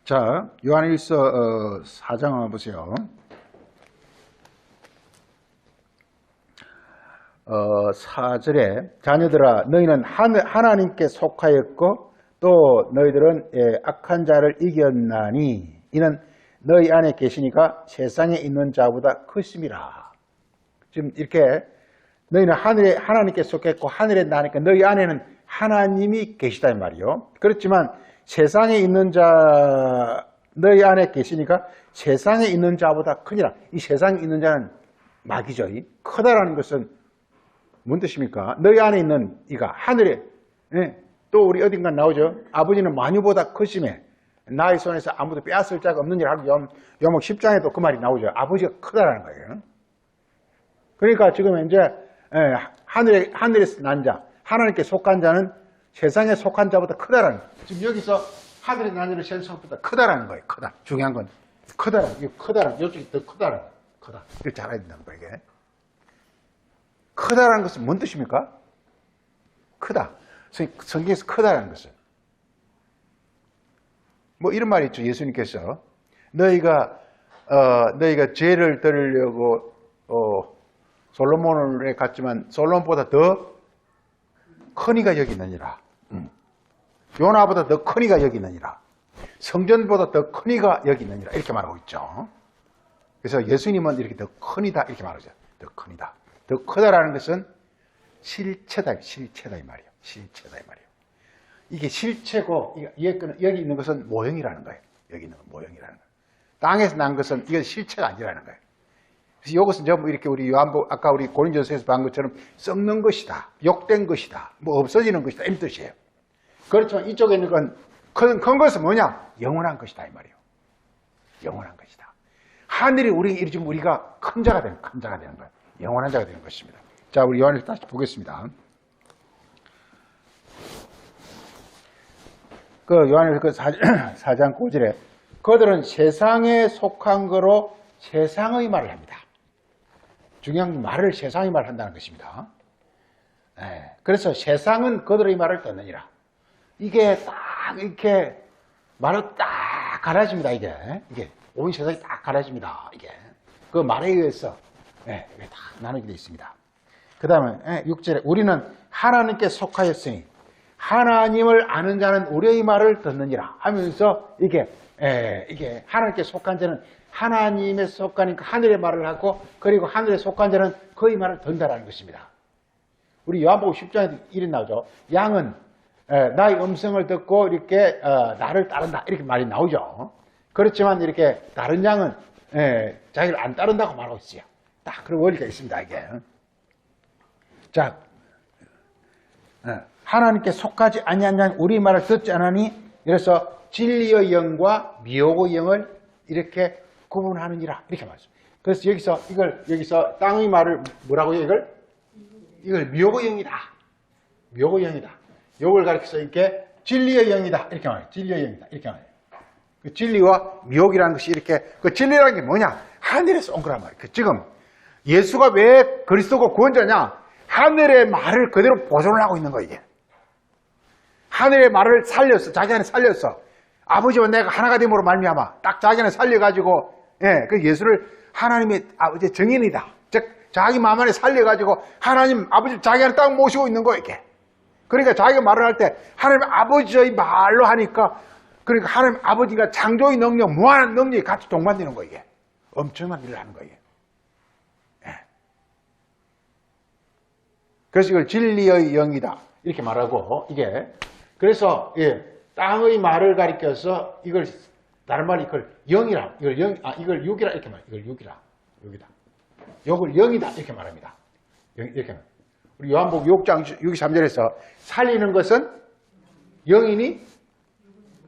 자, 요한일서 4장 한번 보세요. 4절에 자녀들아 너희는 하나님께 속하였고 또 너희들은 악한 자를 이겼나니 이는 너희 안에 계시니까 세상에 있는 자보다 크심이라. 지금 이렇게 너희는 하나님께 속했고 하늘에 나니까 너희 안에는 하나님이 계시다 이 말이요. 그렇지만 세상에 있는 자 너희 안에 계시니까 세상에 있는 자보다 크니라. 이 세상에 있는 자는 마귀죠. 크다라는 것은 뭔 뜻입니까? 너희 안에 있는 이가 하늘에 또 우리 어딘가 나오죠. 아버지는 만유보다 크심에 나의 손에서 아무도 빼앗을 자가 없느니라 하고 요목 10장에도 그 말이 나오죠. 아버지가 크다라는 거예요. 그러니까 지금 이제 하늘에서 난 자, 하나님께 속한 자는 세상에 속한 자보다 크다라는 거예요. 지금 여기서 하늘에 난 자는 세상보다 크다라는 거예요. 크다. 중요한 건 크다라는 거예요. 크다라는 거예요. 이쪽이 더 크다라는 거예요. 크다. 이걸 잘 알아야 된다는 거예요. 이게. 크다라는 것은 뭔 뜻입니까? 크다. 성경에서 크다라는 것은 뭐 이런 말이 있죠. 예수님께서 너희가 죄를 들으려고 솔로몬에 갔지만 솔로몬보다 더 큰 이가 여기 있느니라. 요나보다 더 큰 이가 여기 있느니라. 성전보다 더 큰 이가 여기 있느니라. 이렇게 말하고 있죠. 그래서 예수님은 이렇게 더 큰 이다 이렇게 말하죠. 더 큰 이다. 더 크다라는 것은 실체다 이 말이에요. 실체다 이 말이에요. 이게 실체고 여기 있는 것은 모형이라는 거예요. 여기 있는 건 모형이라는 거예요. 땅에서 난 것은 이건 실체가 아니라는 거예요. 그래서 이것은 전부 이렇게 우리 요한복 아까 우리 고린도전서에서 본 것처럼 썩는 것이다, 욕된 것이다, 뭐 없어지는 것이다 이런 뜻이에요. 그렇지만 이쪽에 있는 건 큰 것은 뭐냐? 영원한 것이다 이 말이에요. 영원한 것이다. 하늘이 우리가 큰 자가 되는 거예요. 영원한 자가 되는 것입니다. 자, 우리 요한에서 다시 보겠습니다. 요한에서 4장 9절에 그들은 세상에 속한 거로 세상의 말을 합니다. 중요한 건 말을 세상의 말을 한다는 것입니다. 그래서 세상은 그들의 말을 듣느니라. 이게 딱 이렇게 말을 딱 갈라집니다. 이게 온 세상이 딱 갈라집니다. 이게 그 말에 의해서 이게 다 나누게 되어 있습니다. 그 다음에 6절에 우리는 하나님께 속하였으니 하나님을 아는 자는 우리의 말을 듣느니라 하면서 이게 하나님께 속한 자는 하나님에 속하니까 하늘의 말을 하고 그리고 하늘에 속한 자는 그의 말을 듣는다라는 것입니다. 우리 요한복음 10장에도 이런 나오죠. 양은 나의 음성을 듣고 이렇게 나를 따른다 이렇게 말이 나오죠. 그렇지만 이렇게 다른 양은 자기를 안 따른다고 말하고 있어요. 딱 그런 원리가 있습니다. 이게. 자, 하나님께 속하지 아니한 자는 우리 말을 듣지 않으니 이래서 진리의 영과 미혹의 영을 이렇게 구분하느니라 이렇게 말했습니다. 그래서 여기서 땅의 말을 뭐라고요? 이걸 미혹의 영이다. 미혹의 영이다. 욕을 가리켜서 이렇게 진리의 영이다 이렇게 말해요. 진리의 영이다 이렇게 말해요. 그 진리와 미혹이라는 것이 이렇게 그 진리라는 게 뭐냐? 하늘에서 온 거란 말이에요. 지금 예수가 왜 그리스도가 구원자냐? 하늘의 말을 그대로 보존을 하고 있는 거예요. 이게. 하늘의 말을 살렸어. 자기 안에 살렸어. 아버지와 내가 하나가 됨으로 말미암아 딱 자기는 살려가지고 그 예수를 하나님의 아버지의 정인이다. 즉 자기 마음 안에 살려가지고 하나님 아버지 자기는 딱 모시고 있는 거야 이게. 그러니까 자기가 말을 할 때 하나님 아버지의 말로 하니까 그러니까 하나님 아버지가 창조의 능력, 무한한 능력이 같이 동반되는 거야 이게. 엄청난 일을 하는 거예요. 그래서 이걸 진리의 영이다 이렇게 말하고 이게 그래서 땅의 말을 가리켜서 이걸 다른 말이 이걸 영이라 이걸 육이라 이렇게 말 이걸 육이다 욕을 영이다 이렇게 말합니다. 이렇게 말. 우리 요한복음 6장 63절에서 살리는 것은 영이니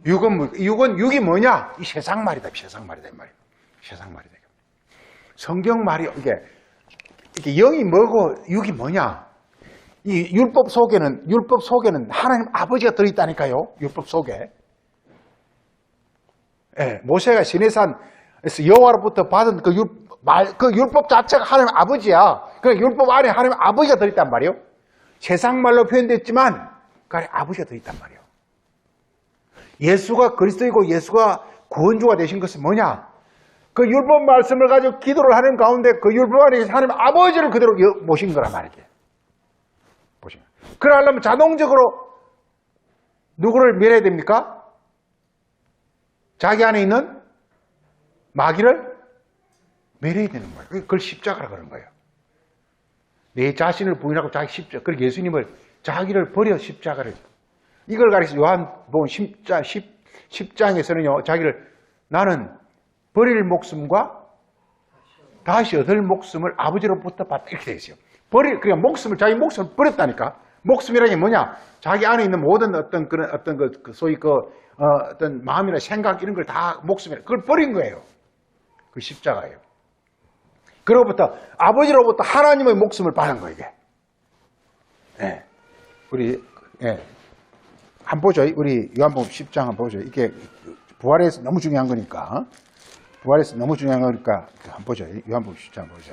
육이 뭐냐? 이 세상 말이다. 세상 말이다 이 말이에요. 세상 말이다. 성경 말이 이게 영이 뭐고 육이 뭐냐? 이 율법 속에는 하나님 아버지가 들어있다니까요. 율법 속에. 모세가 시내산에서 여호와로부터 받은 그 율법 자체가 하나님 아버지야. 그 율법 안에 하나님 아버지가 들어있단 말이에요. 세상 말로 표현됐지만 그 안에 아버지가 들어있단 말이에요. 예수가 그리스도이고 예수가 구원주가 되신 것은 뭐냐? 그 율법 말씀을 가지고 기도를 하는 가운데 그 율법 안에 하나님 아버지를 그대로 모신 거란 말이에요. 그러려면 자동적으로 누구를 멸해야 됩니까? 자기 안에 있는 마귀를 멸해야 되는 거예요. 그걸 십자가라 그런 거예요. 내 자신을 부인하고 자기 십자가. 그리고 예수님을 자기를 버려 십자가를. 이걸 가리켜 요한복음 10장에서는요. 자기를 나는 버릴 목숨과 다시 얻을 목숨을 아버지로부터 받다 이렇게 되어 있어요. 그러니까 자기 목숨을 버렸다니까. 목숨이라는 게 뭐냐? 자기 안에 있는 모든 어떤 소위 어떤 마음이나 생각 이런 걸 다 목숨이라 그걸 버린 거예요. 그 십자가예요. 그로부터 아버지로부터 하나님의 목숨을 받은 거예요, 이게. 우리 한번 보죠. 우리 요한복음 10장 한번 보죠. 이게 부활에서 너무 중요한 거니까. 한번 보죠. 요한복음 10장 보죠.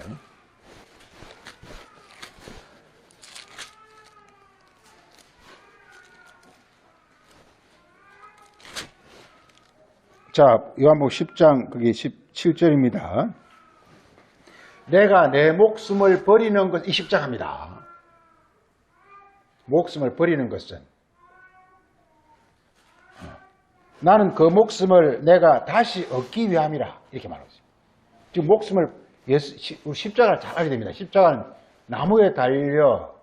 자, 요한복음 10장 그게 17절입니다. 내가 내 목숨을 버리는 것, 이 십자가입니다. 목숨을 버리는 것은 나는 그 목숨을 내가 다시 얻기 위함이라 이렇게 말하고 있습니다. 지금 목숨을 십자가를 잘 알게 됩니다. 십자가는 나무에 달려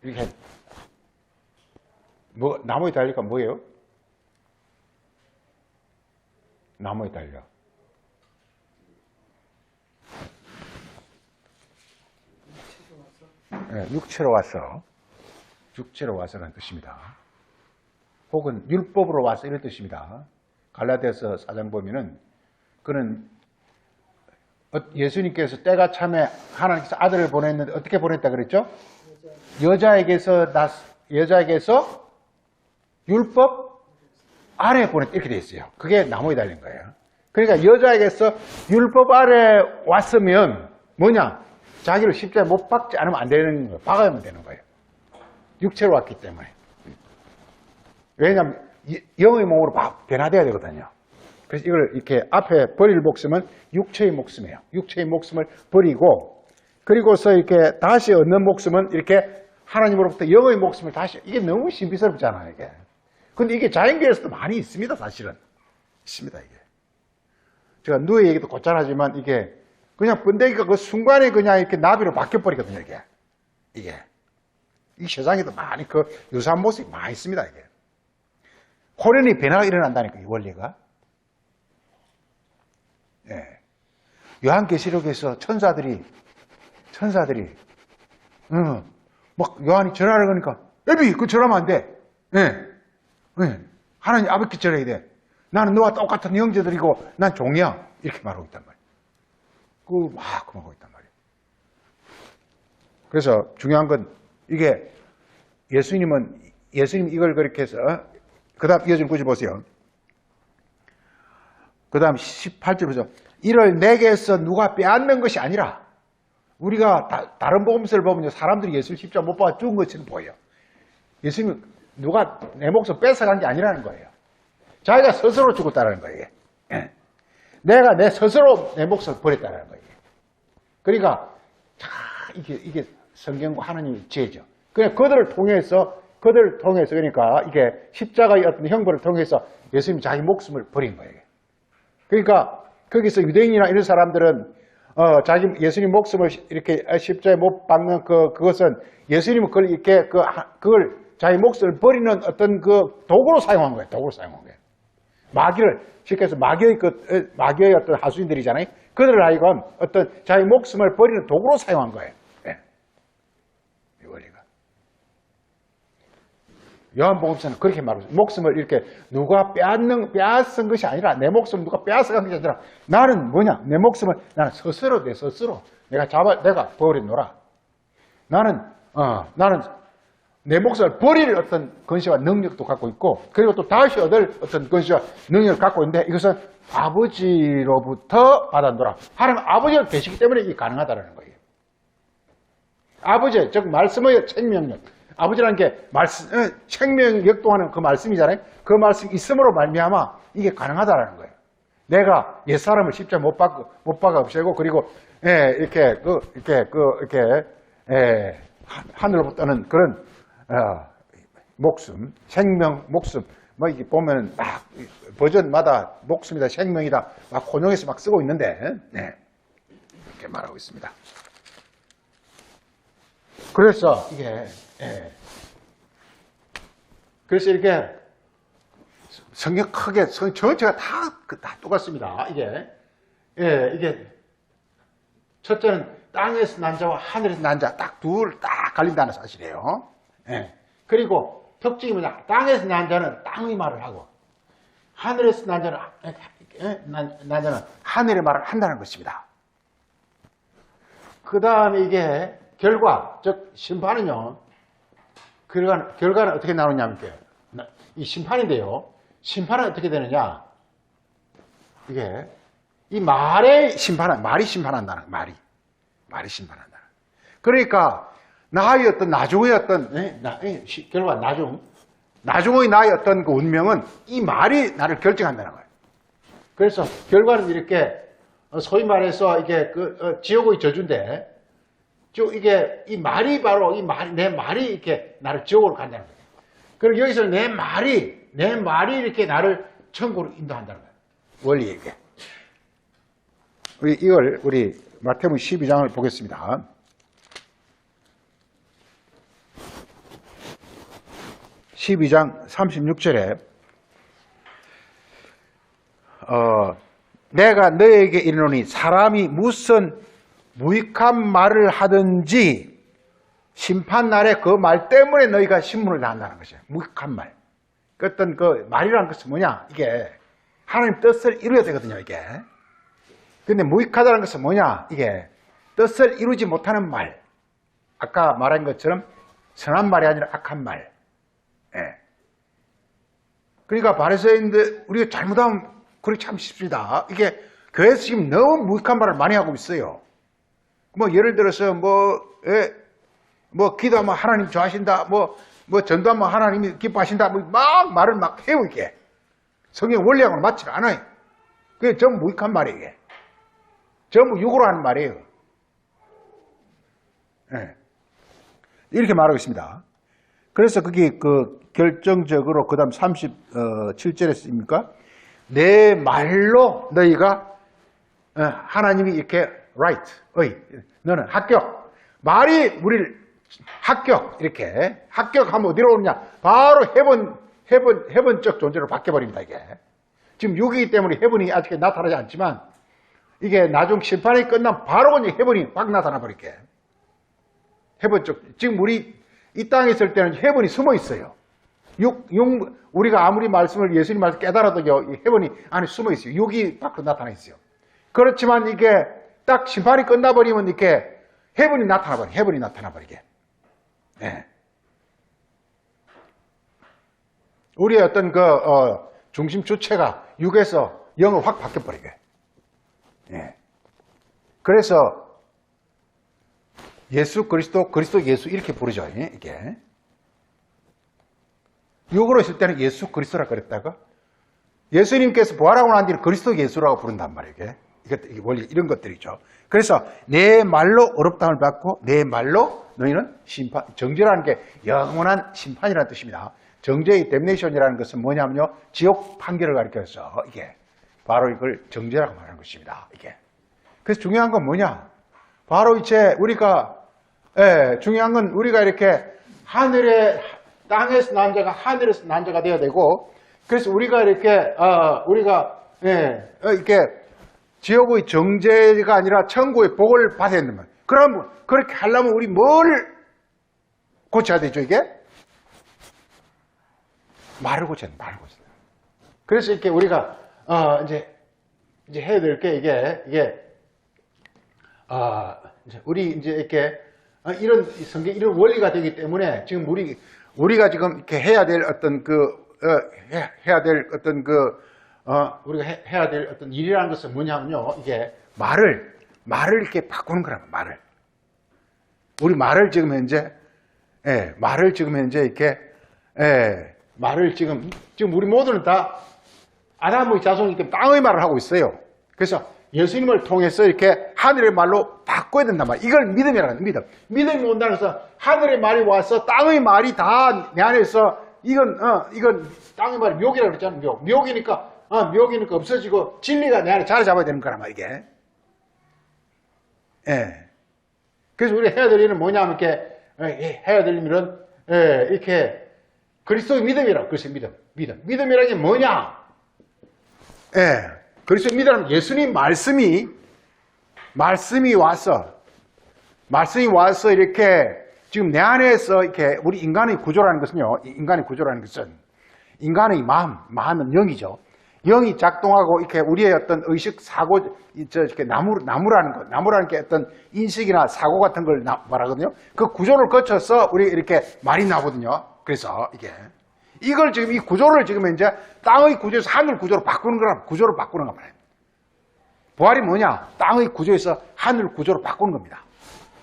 이렇게 나무에 달리니까 뭐예요? 나무에 달려. 육체로 와서. 육체로 와서라는 뜻입니다. 혹은 율법으로 와서 이런 뜻입니다. 갈라디아서 4장 보면은 그는 예수님께서 때가 참에 하나님께서 아들을 보냈는데 어떻게 보냈다 그랬죠? 여자에게서 율법 아래 보냈다 이렇게 되어 있어요. 그게 나무에 달린 거예요. 그러니까 여자에게서 율법 아래 왔으면 뭐냐? 자기를 십자가에 못 박지 않으면 안 되는 거예요. 박아야만 되는 거예요. 육체로 왔기 때문에. 왜냐하면 영의 몸으로 변화돼야 되거든요. 그래서 이걸 이렇게 앞에 버릴 목숨은 육체의 목숨이에요. 육체의 목숨을 버리고 그리고서 이렇게 다시 얻는 목숨은 이렇게 하나님으로부터 영의 목숨을 다시 이게 너무 신비스럽잖아요. 이게. 근데 이게 자연계에서도 많이 있습니다. 사실은. 있습니다. 이게. 제가 누의 얘기도 곧잘하지만 이게 그냥 번데기가 그 순간에 그냥 이렇게 나비로 바뀌어버리거든요. 이게. 이 세상에도 많이 그 유사한 모습이 많이 있습니다. 이게. 호련히 변화가 일어난다니까, 이 원리가. 요한계시록에서 천사들이, 막 요한이 절하려 그러니까, 에비, 그거 절하면 안 돼. 하나님 아버지께 절해야 돼. 나는 너와 똑같은 형제들이고, 난 종이야. 이렇게 말하고 있단 말이야. 막 하고 있단 말이야. 그래서 중요한 건, 이게, 예수님 이걸 그렇게 해서, 그 다음 이어진 구절 보세요. 그 다음 18절 보세요. 이를 내게서 누가 빼앗는 것이 아니라 우리가 다른 복음서를 보면 사람들이 예수를 십자가 못 박아 죽은 것처럼 보여요. 예수님은 누가 내 목숨 뺏어간 게 아니라는 거예요. 자기가 스스로 죽었다는 거예요. 내가 내 스스로 내 목숨을 버렸다는 거예요. 그러니까 이게 성경과 하나님의 지혜죠. 그냥 그들을 통해서 그러니까 이게 십자가의 어떤 형벌을 통해서 예수님이 자기 목숨을 버린 거예요. 그러니까 거기서 유대인이나 이런 사람들은 자기 예수님 목숨을 이렇게 십자가에 못 박는 그것은 예수님은 그걸 자기 목숨을 버리는 어떤 그 도구로 사용한 거예요. 도구로 사용한 거예요. 마귀를 쉽게 해서 마귀의 어떤 하수인들이잖아요. 그들을 하여금 어떤 자기 목숨을 버리는 도구로 사용한 거예요. 네. 이 원리가. 요한복음서는 그렇게 말하고 목숨을 이렇게 누가 빼앗은 것이 아니라 내 목숨을 누가 빼앗아간 것이 아니라 나는 뭐냐? 내 목숨을 나는 스스로 내 스스로 내가 버리노라. 나는 내 목숨을 버릴 어떤 권세와 능력도 갖고 있고 그리고 또 다시 얻을 어떤 권세와 능력을 갖고 있는데 이것은 아버지로부터 받았노라. 하나님 아버지가 계시기 때문에 이게 가능하다는 거예요. 아버지, 즉 말씀의 책명력. 아버지라는 게 책명 역동하는 그 말씀이잖아요. 그 말씀이 있음으로 말미암아 이게 가능하다라는 거예요. 내가 옛사람을 십자가에 못 박아 없애고 그리고 이렇게 하늘로부터는 그런 목숨, 생명, 목숨 뭐 이게 보면 막 버전마다 목숨이다, 생명이다 막 혼용해서 막 쓰고 있는데 이렇게 말하고 있습니다. 그래서 이게 그래서 이렇게 성경 크게 전체가 다 똑같습니다. 이게 첫째는 땅에서 난 자와 하늘에서 난 자 딱 둘 딱 갈린다는 사실이에요. 그리고 특징이 뭐냐? 땅에서 난 자는 땅의 말을 하고 하늘에서 난 자는 하늘의 말을 한다는 것입니다. 그 다음에 이게 결과, 즉 심판은요. 결과는 어떻게 나오냐면 이 심판인데요. 심판은 어떻게 되느냐? 이게 이 말이 심판한다는 말이 심판한다. 그러니까 나의 어떤 나중의 어떤 결과 나중의 나의 어떤 그 운명은 이 말이 나를 결정한다는 거예요. 그래서 결과는 이렇게 소위 말해서 이게 지옥의 저주인데 이게 이 말이 바로 내 말이 이렇게 나를 지옥으로 간다는 거예요. 그리고 여기서 내 말이 이렇게 나를 천국으로 인도한다는 거예요. 원리 이게. 이걸 우리 마태복음 12장을 보겠습니다. (12장) 36절에 내가 너에게 이르노니 사람이 무슨 무익한 말을 하든지 심판날에 그 말 때문에 너희가 신문을 당한다는 것이에요. 무익한 말. 어떤 그 말이라는 것은 뭐냐? 이게 하나님 뜻을 이루어야 되거든요. 이게. 근데 무익하다는 것은 뭐냐? 이게 뜻을 이루지 못하는 말. 아까 말한 것처럼 선한 말이 아니라 악한 말. 그러니까 바리새인들 우리가 잘못하면 그렇게 참 쉽습니다. 이게 교회에서 지금 너무 무익한 말을 많이 하고 있어요. 뭐 예를 들어서 뭐 기도하면 하나님 좋아하신다. 뭐 전도하면 하나님이 기뻐하신다. 막 말을 막 해요 이게. 성경 원리하고는 맞지 않아요. 그게 전부 무익한 말이에요. 이게. 전부 육으로 하는 말이에요. 이렇게 말하고 있습니다. 그래서 그게 결정적으로 그 다음 37절에 쓰입니까? 내 말로 너희가 하나님이 이렇게 너는 합격. 말이 우리를 합격. 이렇게 합격하면 어디로 오느냐? 바로 헤븐적 존재로 바뀌어버립니다. 이게 지금 6이기 때문에 헤븐이 아직 나타나지 않지만 이게 나중 심판이 끝나면 바로 그냥 헤븐이 확 나타나 버릴게. 헤븐적. 지금 우리 이 땅에 있을 때는 헤븐이 숨어 있어요. 우리가 아무리 예수님 말씀 깨달아도 헤븐이 안에 숨어 있어요. 6이 밖으로 나타나 있어요. 그렇지만 이게 딱 심판이 끝나버리면 이렇게 헤븐이 나타나 버리게. 우리의 어떤 중심 주체가 6에서 0으로 확 바뀌어버리게. 그래서 예수 그리스도 예수 이렇게 부르죠. 이게. 육으로 있을 때는 예수 그리스도라 그랬다가 예수님께서 부활하고 난 뒤에 그리스도 예수라고 부른단 말이에요. 이게 원래 이런 것들이죠. 그래서 내 말로 어렵다함을 받고 내 말로 너희는 심판, 정죄라는 게 영원한 심판이라는 뜻입니다. 정죄의 데미네이션이라는 것은 뭐냐면요, 지옥 판결을 가리켜서 이게 바로 이걸 정죄라고 말하는 것입니다. 이게. 그래서 중요한 건 뭐냐? 바로 이제 우리가 중요한 건 우리가 이렇게 하늘에 땅에서 난 자가 하늘에서 난 자가 되어야 되고, 그래서 우리가 이렇게 이렇게 지옥의 정죄가 아니라 천국의 복을 받아야 된다. 그럼 그렇게 하려면 우리 뭘 고쳐야 되죠, 이게? 말을 고쳐야 돼, 말을 고쳐야 돼. 그래서 이렇게 우리가 이제 해야 될 게 이제 우리 이제 이렇게 이런 성경 이런 원리가 되기 때문에 지금 우리가 지금 이렇게 해야 될 어떤 해야 될 어떤 우리가 해야 될 어떤 일이라는 것은 뭐냐면요, 이게 말을 이렇게 바꾸는 거란 말을. 우리 말을 지금 현재 이렇게 말을 지금 우리 모두는 다 아담의 자손이기 때문에 땅의 말을 하고 있어요. 그래서 예수님을 통해서 이렇게 하늘의 말로 바꿔야 된단 말이에요. 이걸 믿음이라는 믿음. 믿음이 온다는 것은 하늘의 말이 와서 땅의 말이 다 내 안에서 이건 땅의 말이 묘기라고 그랬잖아요. 묘기니까 없어지고 진리가 내 안에 자리 잡아야 되는 거란 말이야, 이게. 그래서 우리 해야 될 일은 뭐냐면 이렇게 해야 될 일은 이렇게 그리스도의 믿음이라고. 그래서 믿음이라는 게 뭐냐? 그리스도의 믿음은 예수님 말씀이 와서 이렇게 지금 내 안에서 이렇게 우리 인간의 구조라는 것은요, 인간의 마음은 영이죠. 영이 작동하고 이렇게 우리의 어떤 의식, 사고, 이렇게 나무라는 게 어떤 인식이나 사고 같은 걸 말하거든요. 그 구조를 거쳐서 우리 이렇게 말이 나거든요. 그래서 이걸 지금 이 구조를 지금 이제 땅의 구조에서 하늘 구조로 바꾸는 거 말이에요. 부활이 뭐냐? 땅의 구조에서 하늘 구조로 바꾸는 겁니다.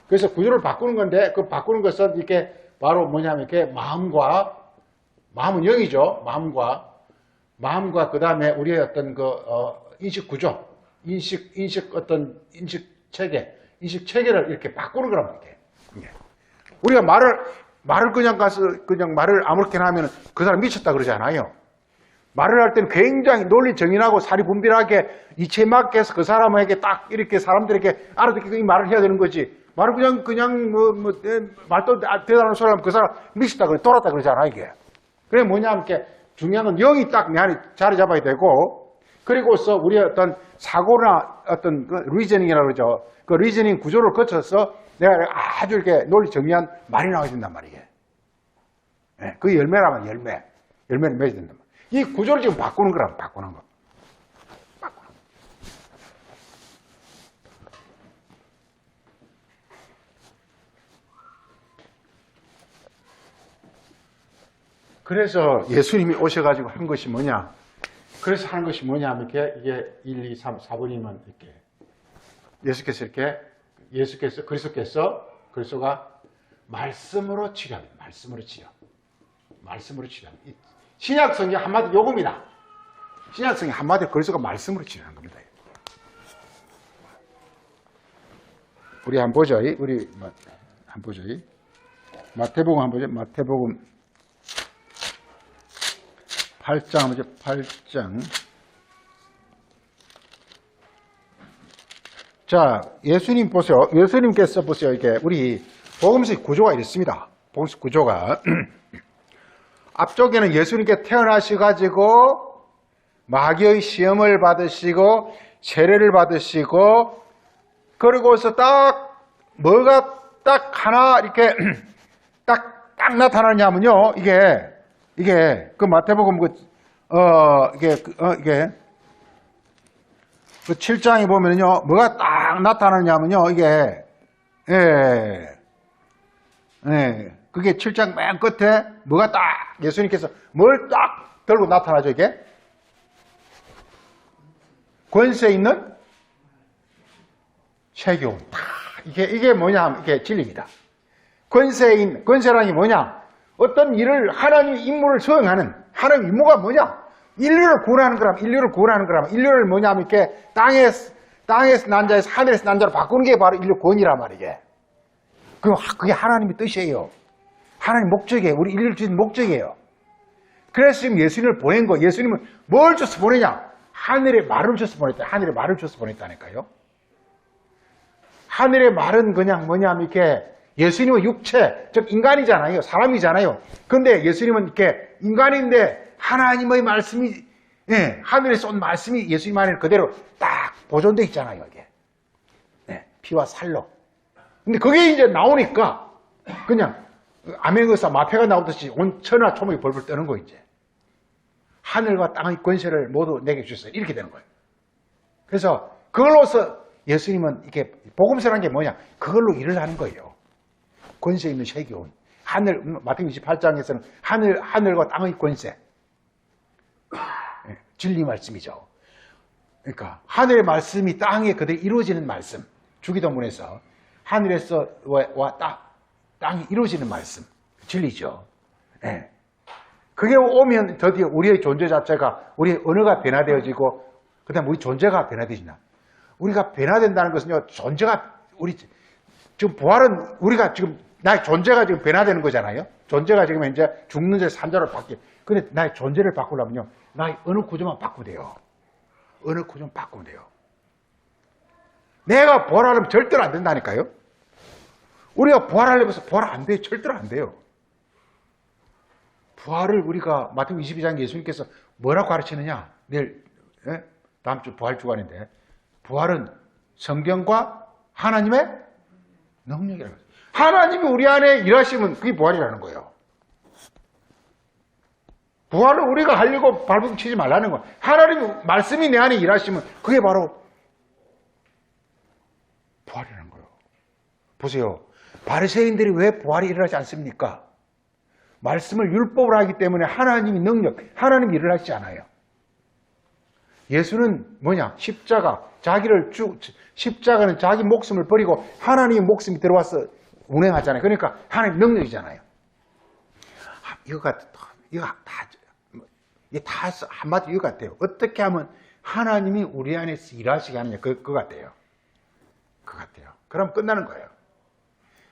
그래서 구조를 바꾸는 건데, 그 바꾸는 것은 이렇게 바로 뭐냐면 이렇게 마음은 영이죠. 마음과 그 다음에 우리의 어떤 인식 구조, 인식 체계를 이렇게 바꾸는 거란 말이에요. 우리가 말을 그냥 말을 아무렇게나 하면 그 사람 미쳤다 그러지 않아요. 말을 할 때는 굉장히 논리 정연하고 사리분별하게 이치에 맞게 해서 그 사람에게 딱 이렇게 사람들에게 알아듣게 이 말을 해야 되는 거지. 말을 그냥 말도 대단한 소리 하면 그 사람 미쳤다 그래, 돌았다 그러지 않아, 이게. 그래 뭐냐면 이렇게 중요한 건 영이 딱 내 안에 자리 잡아야 되고, 그리고서 우리의 어떤 사고나 어떤 리저닝이라고 그러죠. 그 리저닝 구조를 거쳐서 내가 아주 이렇게 논리 정리한 말이 나와야 된단 말이에요. 그 열매라면 열매를 맺어야 된단 말이에요. 이 구조를 지금 바꾸는 거라면 바꾸는 거. 그래서 예수님이 오셔가지고 한 것이 뭐냐? 그래서 하는 것이 뭐냐 하면 이게 1, 2, 3, 4번이면 이렇게 그리스도가 말씀으로 치료합니다. 말씀으로 치료. 신약 성경 한마디 요겁니다. 신약 성경 한마디 그리스도가 말씀으로 치료하는 겁니다. 우리 한번 보죠. 마태복음 한번 보죠. 마태복음 8장 한번 보죠. 8장. 자, 예수님 보세요. 예수님께서 보세요. 이게 우리 복음식 구조가 이렇습니다. 복음식 구조가. 앞쪽에는 예수님께 태어나셔가지고 마귀의 시험을 받으시고 세례를 받으시고, 그리고서 뭐가 딱 하나 이렇게 딱 나타나냐면요. 이게 그 마태복음 이게 그 7장에 보면요, 뭐가 딱 나타나냐면요, 그게 7장 맨 끝에 뭐가 딱 예수님께서 뭘 딱 들고 나타나죠, 이게? 권세 있는 체교훈. 이게 뭐냐 하면 이게 진리입니다. 권세라는 게 뭐냐? 어떤 일을 하나님의 임무를 수행하는 하나님의 임무가 뭐냐? 인류를 구원하는 거라면 인류를 뭐냐면 이렇게 땅에서 난 자에서 하늘에서 난 자로 바꾸는 게 바로 인류 구원이란 말이게. 그게 하나님의 뜻이에요. 하나님 목적이에요. 우리 인류를 주신 목적이에요. 그래서 지금 예수님을 보낸 거. 예수님은 뭘 줘서 보내냐? 하늘의 말을 줘서 보냈다. 하늘의 말을 줘서 보냈다니까요. 하늘의 말은 그냥 뭐냐면 이렇게 예수님은 육체, 즉 인간이잖아요. 사람이잖아요. 근데 예수님은 이렇게 인간인데 하나님의 말씀이, 예, 하늘에서 온 말씀이 예수님 안에 그대로 딱 보존되어 있잖아요. 이게. 네, 피와 살로. 근데 그게 이제 나오니까 그냥 암행의사 마패가 나오듯이 온 천하 초목이 벌벌 떠는 거 이제. 하늘과 땅의 권세를 모두 내게 주셨어요. 이렇게 되는 거예요. 그래서 그걸로서 예수님은 이렇게 복음서라는 게 뭐냐? 그걸로 일을 하는 거예요. 권세 있는 세계온. 하늘, 마태복음 28장에서는 하늘과 땅의 권세. 진리 말씀이죠. 그러니까 하늘의 말씀이 땅에 그대로 이루어지는 말씀. 주기도문에서 하늘에서 와 땅이 이루어지는 말씀. 진리죠. 네. 그게 오면 드디어 우리의 존재 자체가, 우리의 언어가 변화되어지고, 그 다음에 우리 존재가 변화되진다. 우리가 변화된다는 것은요, 존재가, 지금 부활은 우리가 지금, 나의 존재가 지금 변화되는 거잖아요? 존재가 지금 이제 죽는 자 산자로 바뀌어. 근데 나의 존재를 바꾸려면요, 나의 언어 구조만 바꾸면 돼요. 언어 구조만 바꾸면 돼요. 내가 부활하려면 절대로 안 된다니까요? 우리가 부활하려면 부활 안 돼요. 절대로 안 돼요. 부활을 우리가 마태복음 22장 예수님께서 뭐라고 가르치느냐? 내일, 다음 주 부활 주간인데, 부활은 성경과 하나님의 능력이라고 해요. 하나님이 우리 안에 일하시면 그게 부활이라는 거예요. 부활을 우리가 하려고 발버둥 치지 말라는 거예요. 하나님이 말씀이 내 안에 일하시면 그게 바로 부활이라는 거예요. 보세요. 바리새인들이 왜 부활이 일어나지 않습니까? 말씀을 율법으로 하기 때문에 하나님이 능력, 하나님이 일을 하시지 않아요. 예수는 뭐냐? 십자가는 자기 목숨을 버리고 하나님의 목숨이 들어와서 운행하잖아요. 그러니까 하나님 능력이잖아요. 이게 다 한마디로 이거 같아요. 어떻게 하면 하나님이 우리 안에서 일하시게 하느냐. 그거 같아요. 그거 같아요. 그럼 끝나는 거예요.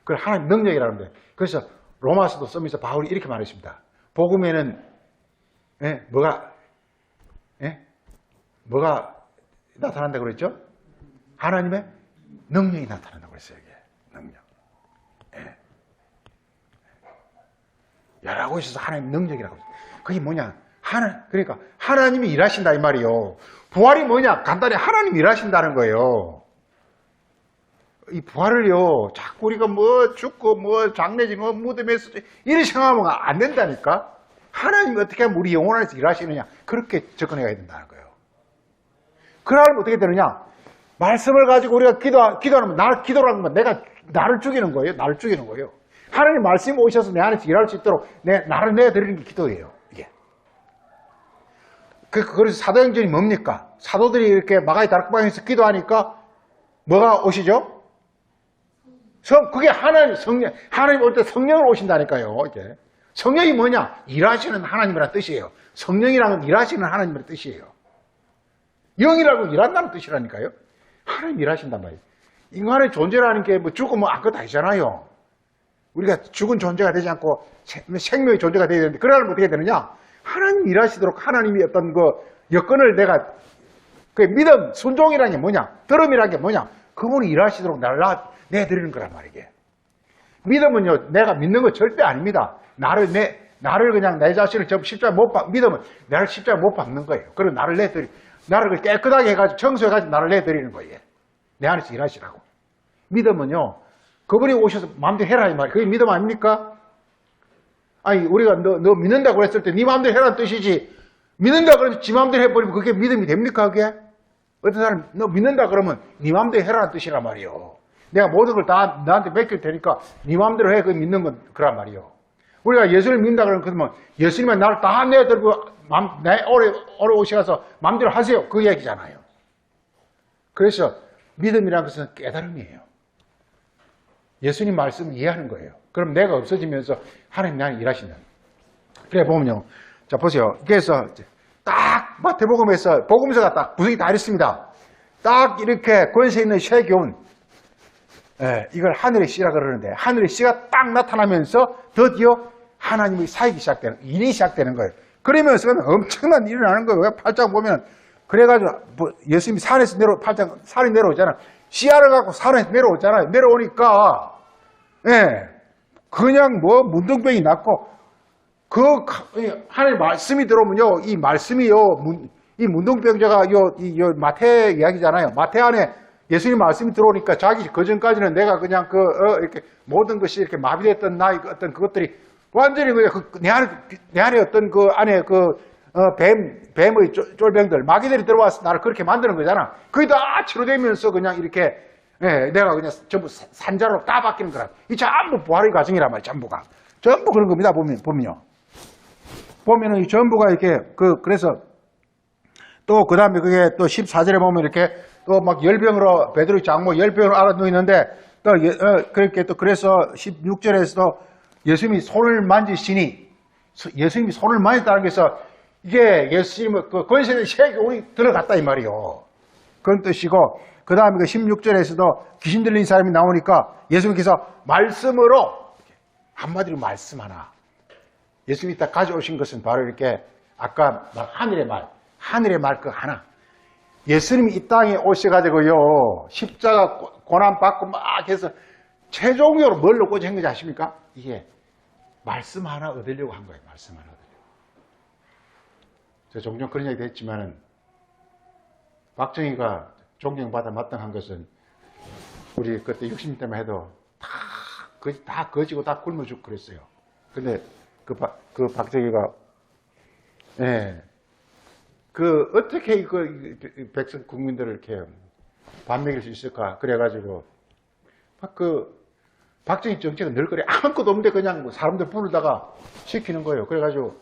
그걸 하나님 능력이라는 거예요. 그래서 로마서도 쓰면서 바울이 이렇게 말했습니다. 복음에는 뭐가 나타난다고 그랬죠? 하나님의 능력이 나타난다고 그랬어요. 이게 능력. 여러 곳에서 하나님 능력이라고 했어요. 그게 뭐냐? 그러니까 하나님이 일하신다 이 말이요. 부활이 뭐냐? 간단히 하나님이 일하신다는 거예요. 이 부활을요, 자꾸 우리가 뭐 죽고 뭐 장례지고 무덤에서 이렇게 생각하면 안 된다니까. 하나님이 어떻게 하면 우리 영혼 안에서 일하시느냐, 그렇게 접근해야 된다는 거예요. 그러면 어떻게 되느냐? 말씀을 가지고 우리가 기도하면, 기도라는 건 나를 죽이는 거예요. 나를 죽이는 거예요. 하나님 말씀이 오셔서 내 안에서 일할 수 있도록 나를 내드리는 게 기도예요. 이게. 그래서 사도행전이 뭡니까? 사도들이 이렇게 마가의 다락방에서 기도하니까 뭐가 오시죠? 그게 하나님 올 때 성령을 오신다니까요. 이게. 성령이 뭐냐? 일하시는 하나님이라는 뜻이에요. 성령이라는 건 일하시는 하나님이라는 뜻이에요. 영이라고 일한다는 뜻이라니까요. 하나님 일하신단 말이에요. 인간의 존재라는 게 뭐 죽으면 아무것도 아니잖아요. 우리가 죽은 존재가 되지 않고 생명의 존재가 되어야 되는데, 그러려면 어떻게 되느냐? 하나님 일하시도록 하나님이 어떤 여건을 믿음, 순종이라는 게 뭐냐? 들음이라는 게 뭐냐? 그분이 일하시도록 내드리는 거란 말이에요. 믿음은요, 내가 믿는 거 절대 아닙니다. 나를 그냥 내 자신을 십자가에 믿음은 나를 십자가에 못 박는 거예요. 그리고 나를 깨끗하게 해가지고 청소해가지고 나를 내드리는 거예요. 내 안에서 일하시라고. 믿음은요, 그분이 오셔서 마음대로 해라 이 말이에요. 그게 믿음 아닙니까? 아니, 우리가 너 믿는다고 그랬을 때 네 마음대로 해라는 뜻이지, 믿는다 그러면 지 마음대로 해버리면 그게 믿음이 됩니까, 그게? 어떤 사람이 너 믿는다 그러면 네 마음대로 해라는 뜻이란 말이에요. 내가 모든 걸 다 너한테 맡길 테니까 네 마음대로 해. 그 믿는 건 그란 말이에요. 우리가 예수를 믿는다 그러면 예수님은 나를 다 내들고 내 오래 오셔서 마음대로 하세요. 그 얘기잖아요. 그래서 믿음이라는 것은 깨달음이에요. 예수님 말씀을 이해하는 거예요. 그럼 내가 없어지면서 하나님 나는 일하신다. 그래 보면요. 자 보세요. 그래서 딱 마태복음에서 복음서가 딱 구성이 다 이렇습니다. 딱 이렇게 권세 있는 쇠교훈. 이걸 하늘의 씨라 그러는데 하늘의 씨가 딱 나타나면서 드디어 하나님의 사역이 시작되는, 일이 시작되는 거예요. 그러면서 엄청난 일이 일어나는 거예요. 8장 보면 그래가지고 뭐 예수님이 산에서 산에 내려오잖아. 씨알을 갖고 산에서 내려오잖아요. 내려오니까 그냥 뭐 문둥병이 났고 그 하나님 말씀이 들어오면요, 이 말씀이요, 이 문둥병자가 요 마태 이야기잖아요. 마태 안에 예수님 말씀이 들어오니까 자기 그전까지는 내가 그냥 이렇게 모든 것이 이렇게 마비됐던 나의 어떤 그것들이 완전히 그냥 내 안에 어떤 그 안에 뱀의 쫄병들, 마귀들이 들어와서 나를 그렇게 만드는 거잖아. 그게 다 치료되면서 그냥 이렇게, 내가 그냥 전부 산자로 다 바뀌는 거라. 이 전부 부활의 과정이란 말이야, 전부가. 전부 그런 겁니다, 보면요. 보면은 이 전부가 이렇게, 그래서 또 그 다음에 그게 또 14절에 보면 이렇게 또 막 열병으로, 베드로의 장모 열병으로 알아누이는데 또, 그렇게 또 그래서 16절에서도 예수님이 손을 만지시니, 예수님이 손을 만졌다는 것에서 이게 예수님의 그 권세의 세계운이 들어갔다 이 말이요. 그런 뜻이고, 그 다음에 그 16절에서도 귀신 들린 사람이 나오니까 예수님께서 말씀으로, 한마디로 말씀 하나. 예수님이 딱 가져오신 것은 바로 이렇게 아까 막 하늘의 말 그 하나. 예수님이 이 땅에 오셔가지고요, 십자가 고난받고 막 해서 최종적으로 뭘로 꽂은 건지 아십니까? 이게 말씀 하나 얻으려고 한 거예요. 말씀 하나 얻으려고. 제가 종종 그런 얘기도 했지만은, 박정희가 존경받아 마땅한 것은 우리 그때 60년 때만 해도 다 거지고 다 굶어 죽고 그랬어요. 근데 그 박정희가, 어떻게 백성 국민들을 이렇게 밥 먹일 수 있을까? 그래가지고, 박정희 정책은 늘 그래. 아무것도 없는데 그냥 뭐 사람들 부르다가 시키는 거예요. 그래가지고,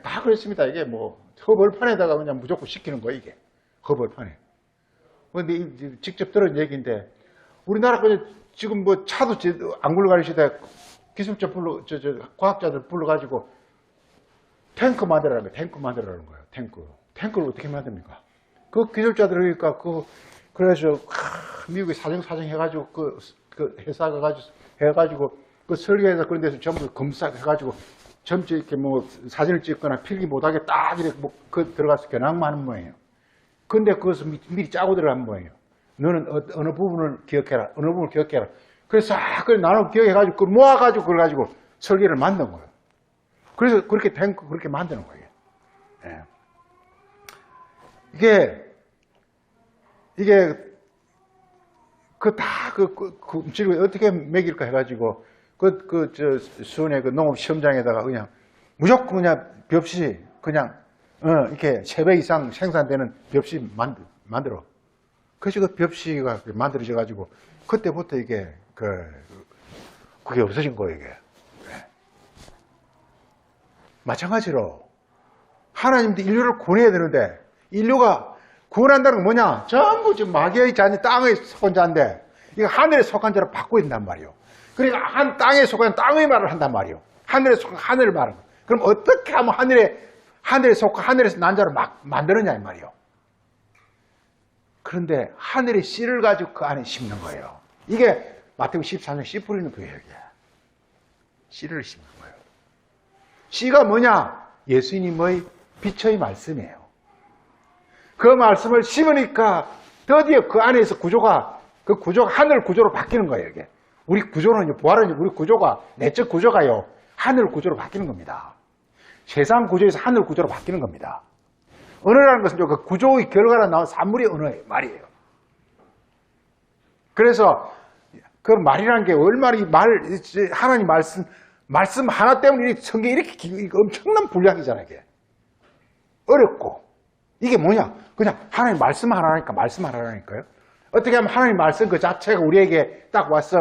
다 그랬습니다. 이게 뭐, 허벌판에다가 그냥 무조건 시키는 거예요, 이게. 허벌판에. 근데 직접 들은 얘기인데, 우리나라 지금 뭐 차도 안 굴러가는 시대에 기술자 과학자들 불러가지고 탱크 만들라는 거예요. 탱크 만들라는 거예요. 탱크를 어떻게 만듭니까? 그 기술자들 그러니까 그래서 미국에 사정 해가지고 그 회사 해가지고 그 설계해서 그런 데서 전부 검사해가지고 전부 이렇게 뭐 사진을 찍거나 필기 못하게 딱 이렇게 뭐 들어가서 견학만 하는 모양이에요. 근데 그것을 미리 짜고 들어간 모양이에요. 너는 어느 부분을 기억해라. 어느 부분을 기억해라. 그래서 그걸 나눠 기억해가지고 그걸 모아가지고 그래가지고 설계를 만든 거예요. 그래서 그렇게 탱크 그렇게 만드는 거예요. 이게 음식을 어떻게 먹일까 해가지고 수원의 그 농업 시험장에다가 그냥 무조건 그냥 벽시 그냥 이렇게 3배 이상 생산되는 벽시 만들어. 그래서 그 벽시가 만들어져 가지고 그때부터 이게 그게 없어진 거예요, 이게. 마찬가지로 하나님도 인류를 구원해야 되는데 인류가 구원한다는 건 뭐냐? 전부 지금 마귀의 자녀, 땅에 속한 자인데 이거 하늘에 속한 자로 바꾸고 있단 말이에요. 그러니까 한 땅에 속한 땅의 말을 한단 말이에요. 하늘에 속한 하늘을 말하는 거예요. 그럼 어떻게 하면 하늘에 속한 하늘에서 난 자를 막 만드느냐 이 말이에요. 그런데 하늘의 씨를 가지고 그 안에 심는 거예요. 이게 마태복음 14장 씨 뿌리는 거예요. 이게. 씨를 심는 거예요. 씨가 뭐냐? 예수님의 빛의 말씀이에요. 그 말씀을 심으니까 드디어 그 안에서 그 구조가 하늘 구조로 바뀌는 거예요. 이게. 우리 구조는, 부활은 우리 구조가, 내적 구조가요, 하늘 구조로 바뀌는 겁니다. 세상 구조에서 하늘 구조로 바뀌는 겁니다. 언어라는 것은 그 구조의 결과로 나온 산물이 언어예요. 말이에요. 그래서 그 말이라는 게 얼마나 하나님 말씀 하나 때문에 성경이 이렇게 엄청난 분량이잖아요. 이게. 어렵고. 이게 뭐냐? 그냥 하나님 말씀 하나라니까요. 어떻게 하면 하나님 말씀 그 자체가 우리에게 딱 와서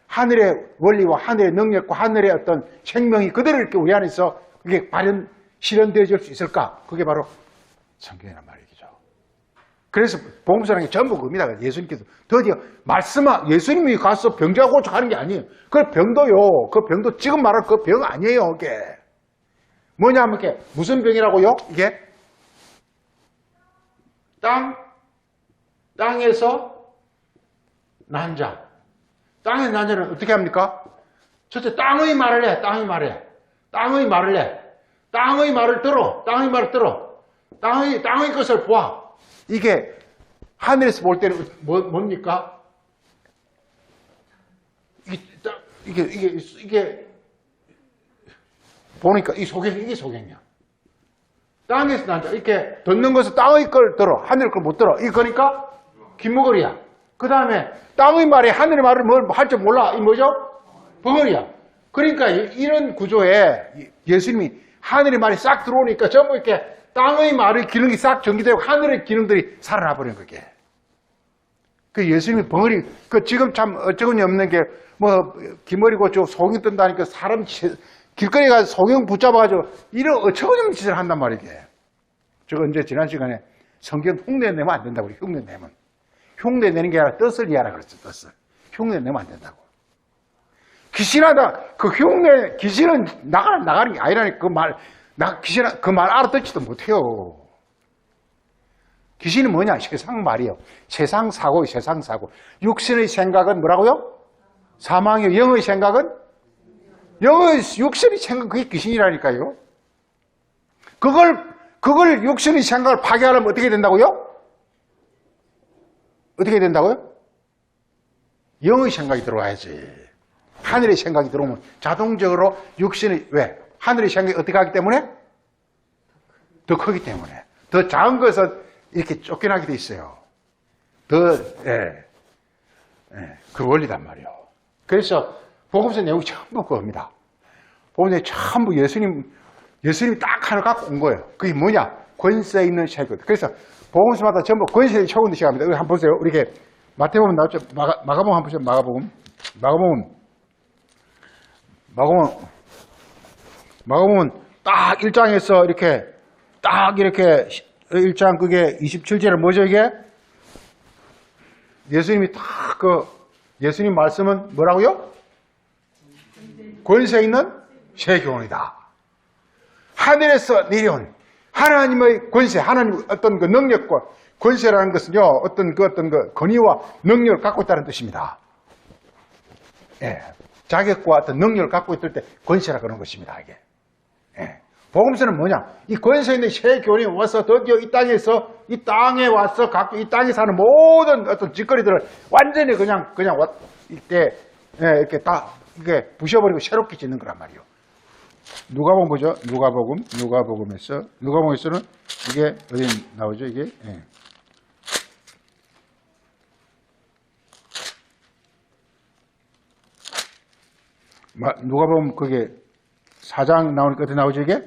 하늘의 원리와 하늘의 능력과 하늘의 어떤 생명이 그대로 이렇게 우리 안에서 그게 실현되어질 수 있을까? 그게 바로 성경이란 말이죠. 그래서 복음서라는 게 전부 그겁니다. 예수님께서 드디어 예수님이 가서 병자 고쳐 하는 게 아니에요. 그 병도요. 그 병도 지금 말할 그 병 아니에요. 이게 뭐냐면 이게 무슨 병이라고요? 이게 땅에서 난 자. 땅에 난 자는 어떻게 합니까? 첫째 땅의 말을 해. 땅의 말을 해. 땅의 말을 해. 땅의 말을 들어. 땅의 말을 들어. 땅의 것을 보아. 이게 하늘에서 볼 때는 뭡니까? 이게 보니까 이게 소경이야. 땅에서 난 자. 이렇게 듣는 것은 땅의 걸 들어. 하늘 걸 못 들어. 이거니까 김무거리야. 그 다음에 땅의 말에 하늘의 말을 뭘 할 줄 몰라. 이 뭐죠? 벙어리야. 그러니까 이런 구조에 예수님이 하늘의 말이 싹 들어오니까 전부 이렇게 땅의 말의 기능이 싹 전기되고 하늘의 기능들이 살아나 버리는 거게. 그 예수님이 벙어리, 지금 참 어처구니 없는 게, 기머리고 저 소경 뜬다니까 사람 길거리 가서 소경 붙잡아가지고 이런 어처구니 없는 짓을 한단 말이게. 저 언제 지난 시간에 성경 흉내 내면 안 된다고 그래, 흉내 내면. 흉내 내는 게 아니라 뜻을 이해하라 그랬어, 뜻을. 흉내 내면 안 된다고. 귀신하다, 귀신은 나가는 게 아니라니까, 귀신은 그 말 알아듣지도 못해요. 귀신이 뭐냐? 세상 말이요. 세상 사고요, 세상 사고. 육신의 생각은 뭐라고요? 사망이요. 영의 생각은? 육신의 생각, 그게 귀신이라니까요. 그걸 육신의 생각을 파괴하려면 어떻게 된다고요? 어떻게 된다고요? 영의 생각이 들어와야지. 하늘의 생각이 들어오면 자동적으로 육신의, 왜? 하늘의 생각이 어떻게 하기 때문에? 더 크기 때문에. 더 작은 것은 이렇게 쫓겨나게 돼 있어요. 그 원리단 말이에요. 그래서 복음서 내용이 전부 그겁니다. 복음서에 전부 예수님이 딱 하나 갖고 온 거예요. 그게 뭐냐? 권세 있는 세계. 그래서 복음서마다 전부 권세의 초근도 시작합니다. 여기 한번 보세요. 이렇게 마태복음 나왔죠? 마가복음 한번 보세요. 마가복음은 딱 1장에서 이렇게 1장 그게 27절에 뭐죠 이게? 예수님이 예수님 말씀은 뭐라고요? 권세 있는 새 교훈이다. 하늘에서 내려온 하나님의 권세, 하나님의 어떤 그 능력과 권세라는 것은요, 어떤 권위와 능력을 갖고 있다는 뜻입니다. 예. 자격과 어떤 능력을 갖고 있을 때 권세라 그런 것입니다, 이게. 예. 복음서는 뭐냐? 이 권세 있는 새 교훈이 와서 드디어 이 땅에 와서 각각 이 땅에 사는 모든 어떤 짓거리들을 완전히 그냥 이렇게 다 이게 부셔버리고 새롭게 짓는 거란 말이에요. 누가복음 보죠? 누가복음에서는 이게 어디 나오죠? 이게 예. 누가복음 그게 4장 나오니까 어디 나오죠? 이게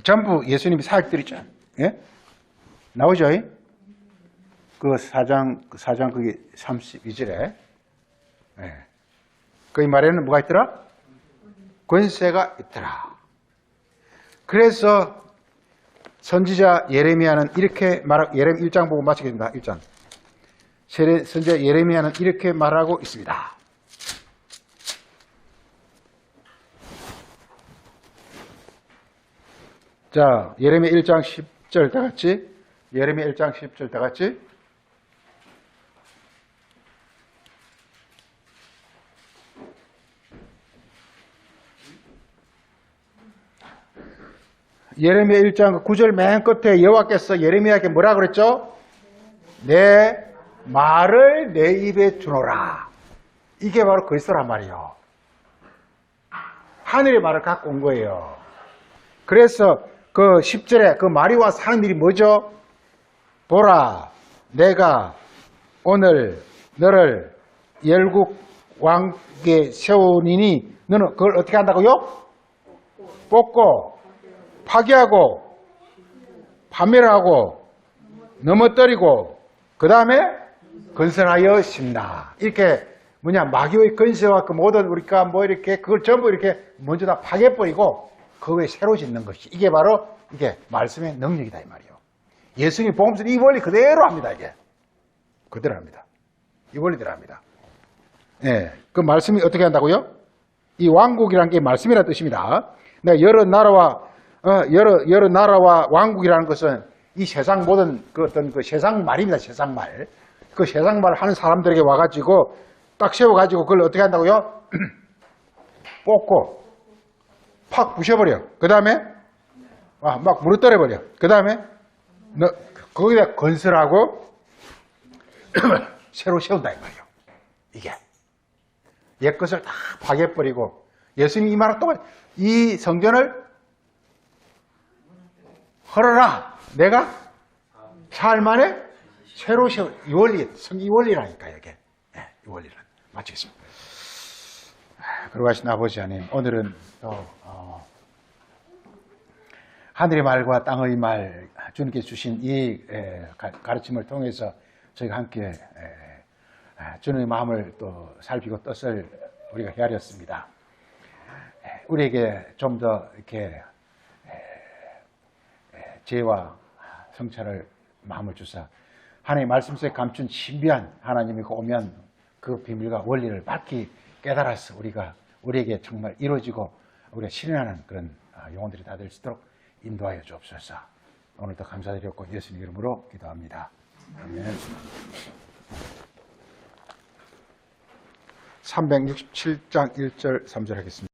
전부 예수님이 사역들이죠. 예? 나오죠? 그 4장 그게 32절에. 예. 그 말에는 뭐가 있더라? 권세가 있더라. 그래서 선지자 예레미야는 이렇게 말하고, 예레미야 1장 보고 마치겠습니다. 1장. 선지자 예레미야는 이렇게 말하고 있습니다. 자, 예레미야 1장 10절 다 같이. 예레미야 1장 10절 다 같이. 예레미야 1장 9절 맨 끝에 여호와께서 예레미야에게 뭐라 그랬죠? 내 말을 내 입에 주노라. 이게 바로 그리스도란 말이에요. 하늘의 말을 갖고 온 거예요. 그래서 그 10절에 그 말이 와서 하는 일이 뭐죠? 보라, 내가 오늘 너를 열국 왕께 세우니니 너는 그걸 어떻게 한다고요? 뽑고 파괴하고 파멸하고 넘어뜨리고 그 다음에 건설하여 심나. 이렇게 뭐냐, 마귀의 건세와 그 모든 우리가 뭐 이렇게 그걸 전부 이렇게 먼저 다 파괴버리고 그 외에 새로 짓는 것이 이게 바로 이게 말씀의 능력이다 이 말이에요. 예수님이 복음서 이 원리 그대로 합니다. 이게 그대로 합니다. 이 원리대로 합니다. 예, 그 말씀이 어떻게 한다고요? 이 왕국이라는 게 말씀이라는 뜻입니다. 내가 여러 나라와 왕국이라는 것은 이 세상 모든 그 어떤 그 세상 말입니다. 세상 말. 그 세상 말 하는 사람들에게 와가지고 딱 세워가지고 그걸 어떻게 한다고요? 뽑고 팍 부셔버려. 그 다음에 막 무너뜨려버려. 그 다음에 거기다 건설하고 새로 세운다 이 말이에요. 이게 옛 것을 다 파괴버리고 예수님이 이 말은 또 이 성전을 헐어라. 내가 사흘 만에 새로 세운 이 원리, 이 원리라니까 이게. 네, 이 원리는 마치겠습니다. 그러하신 아버지 하나님, 오늘은 또 하늘의 말과 땅의 말 주님께서 주신 이 가르침을 통해서 저희가 함께 주님의 마음을 또 살피고 뜻을 우리가 헤아렸습니다. 우리에게 좀 더 이렇게 지혜와 성찰을 마음을 주사 하나님의 말씀 속에 감춘 신비한 하나님이 오면 그 비밀과 원리를 밝히 깨달아서 우리에게 정말 이루어지고 우리가 실현하는 그런 영혼들이 다 될 수 있도록 인도하여 주옵소서. 오늘도 감사드렸고 예수님 이름으로 기도합니다. 아멘. 367장 1절 3절 하겠습니다.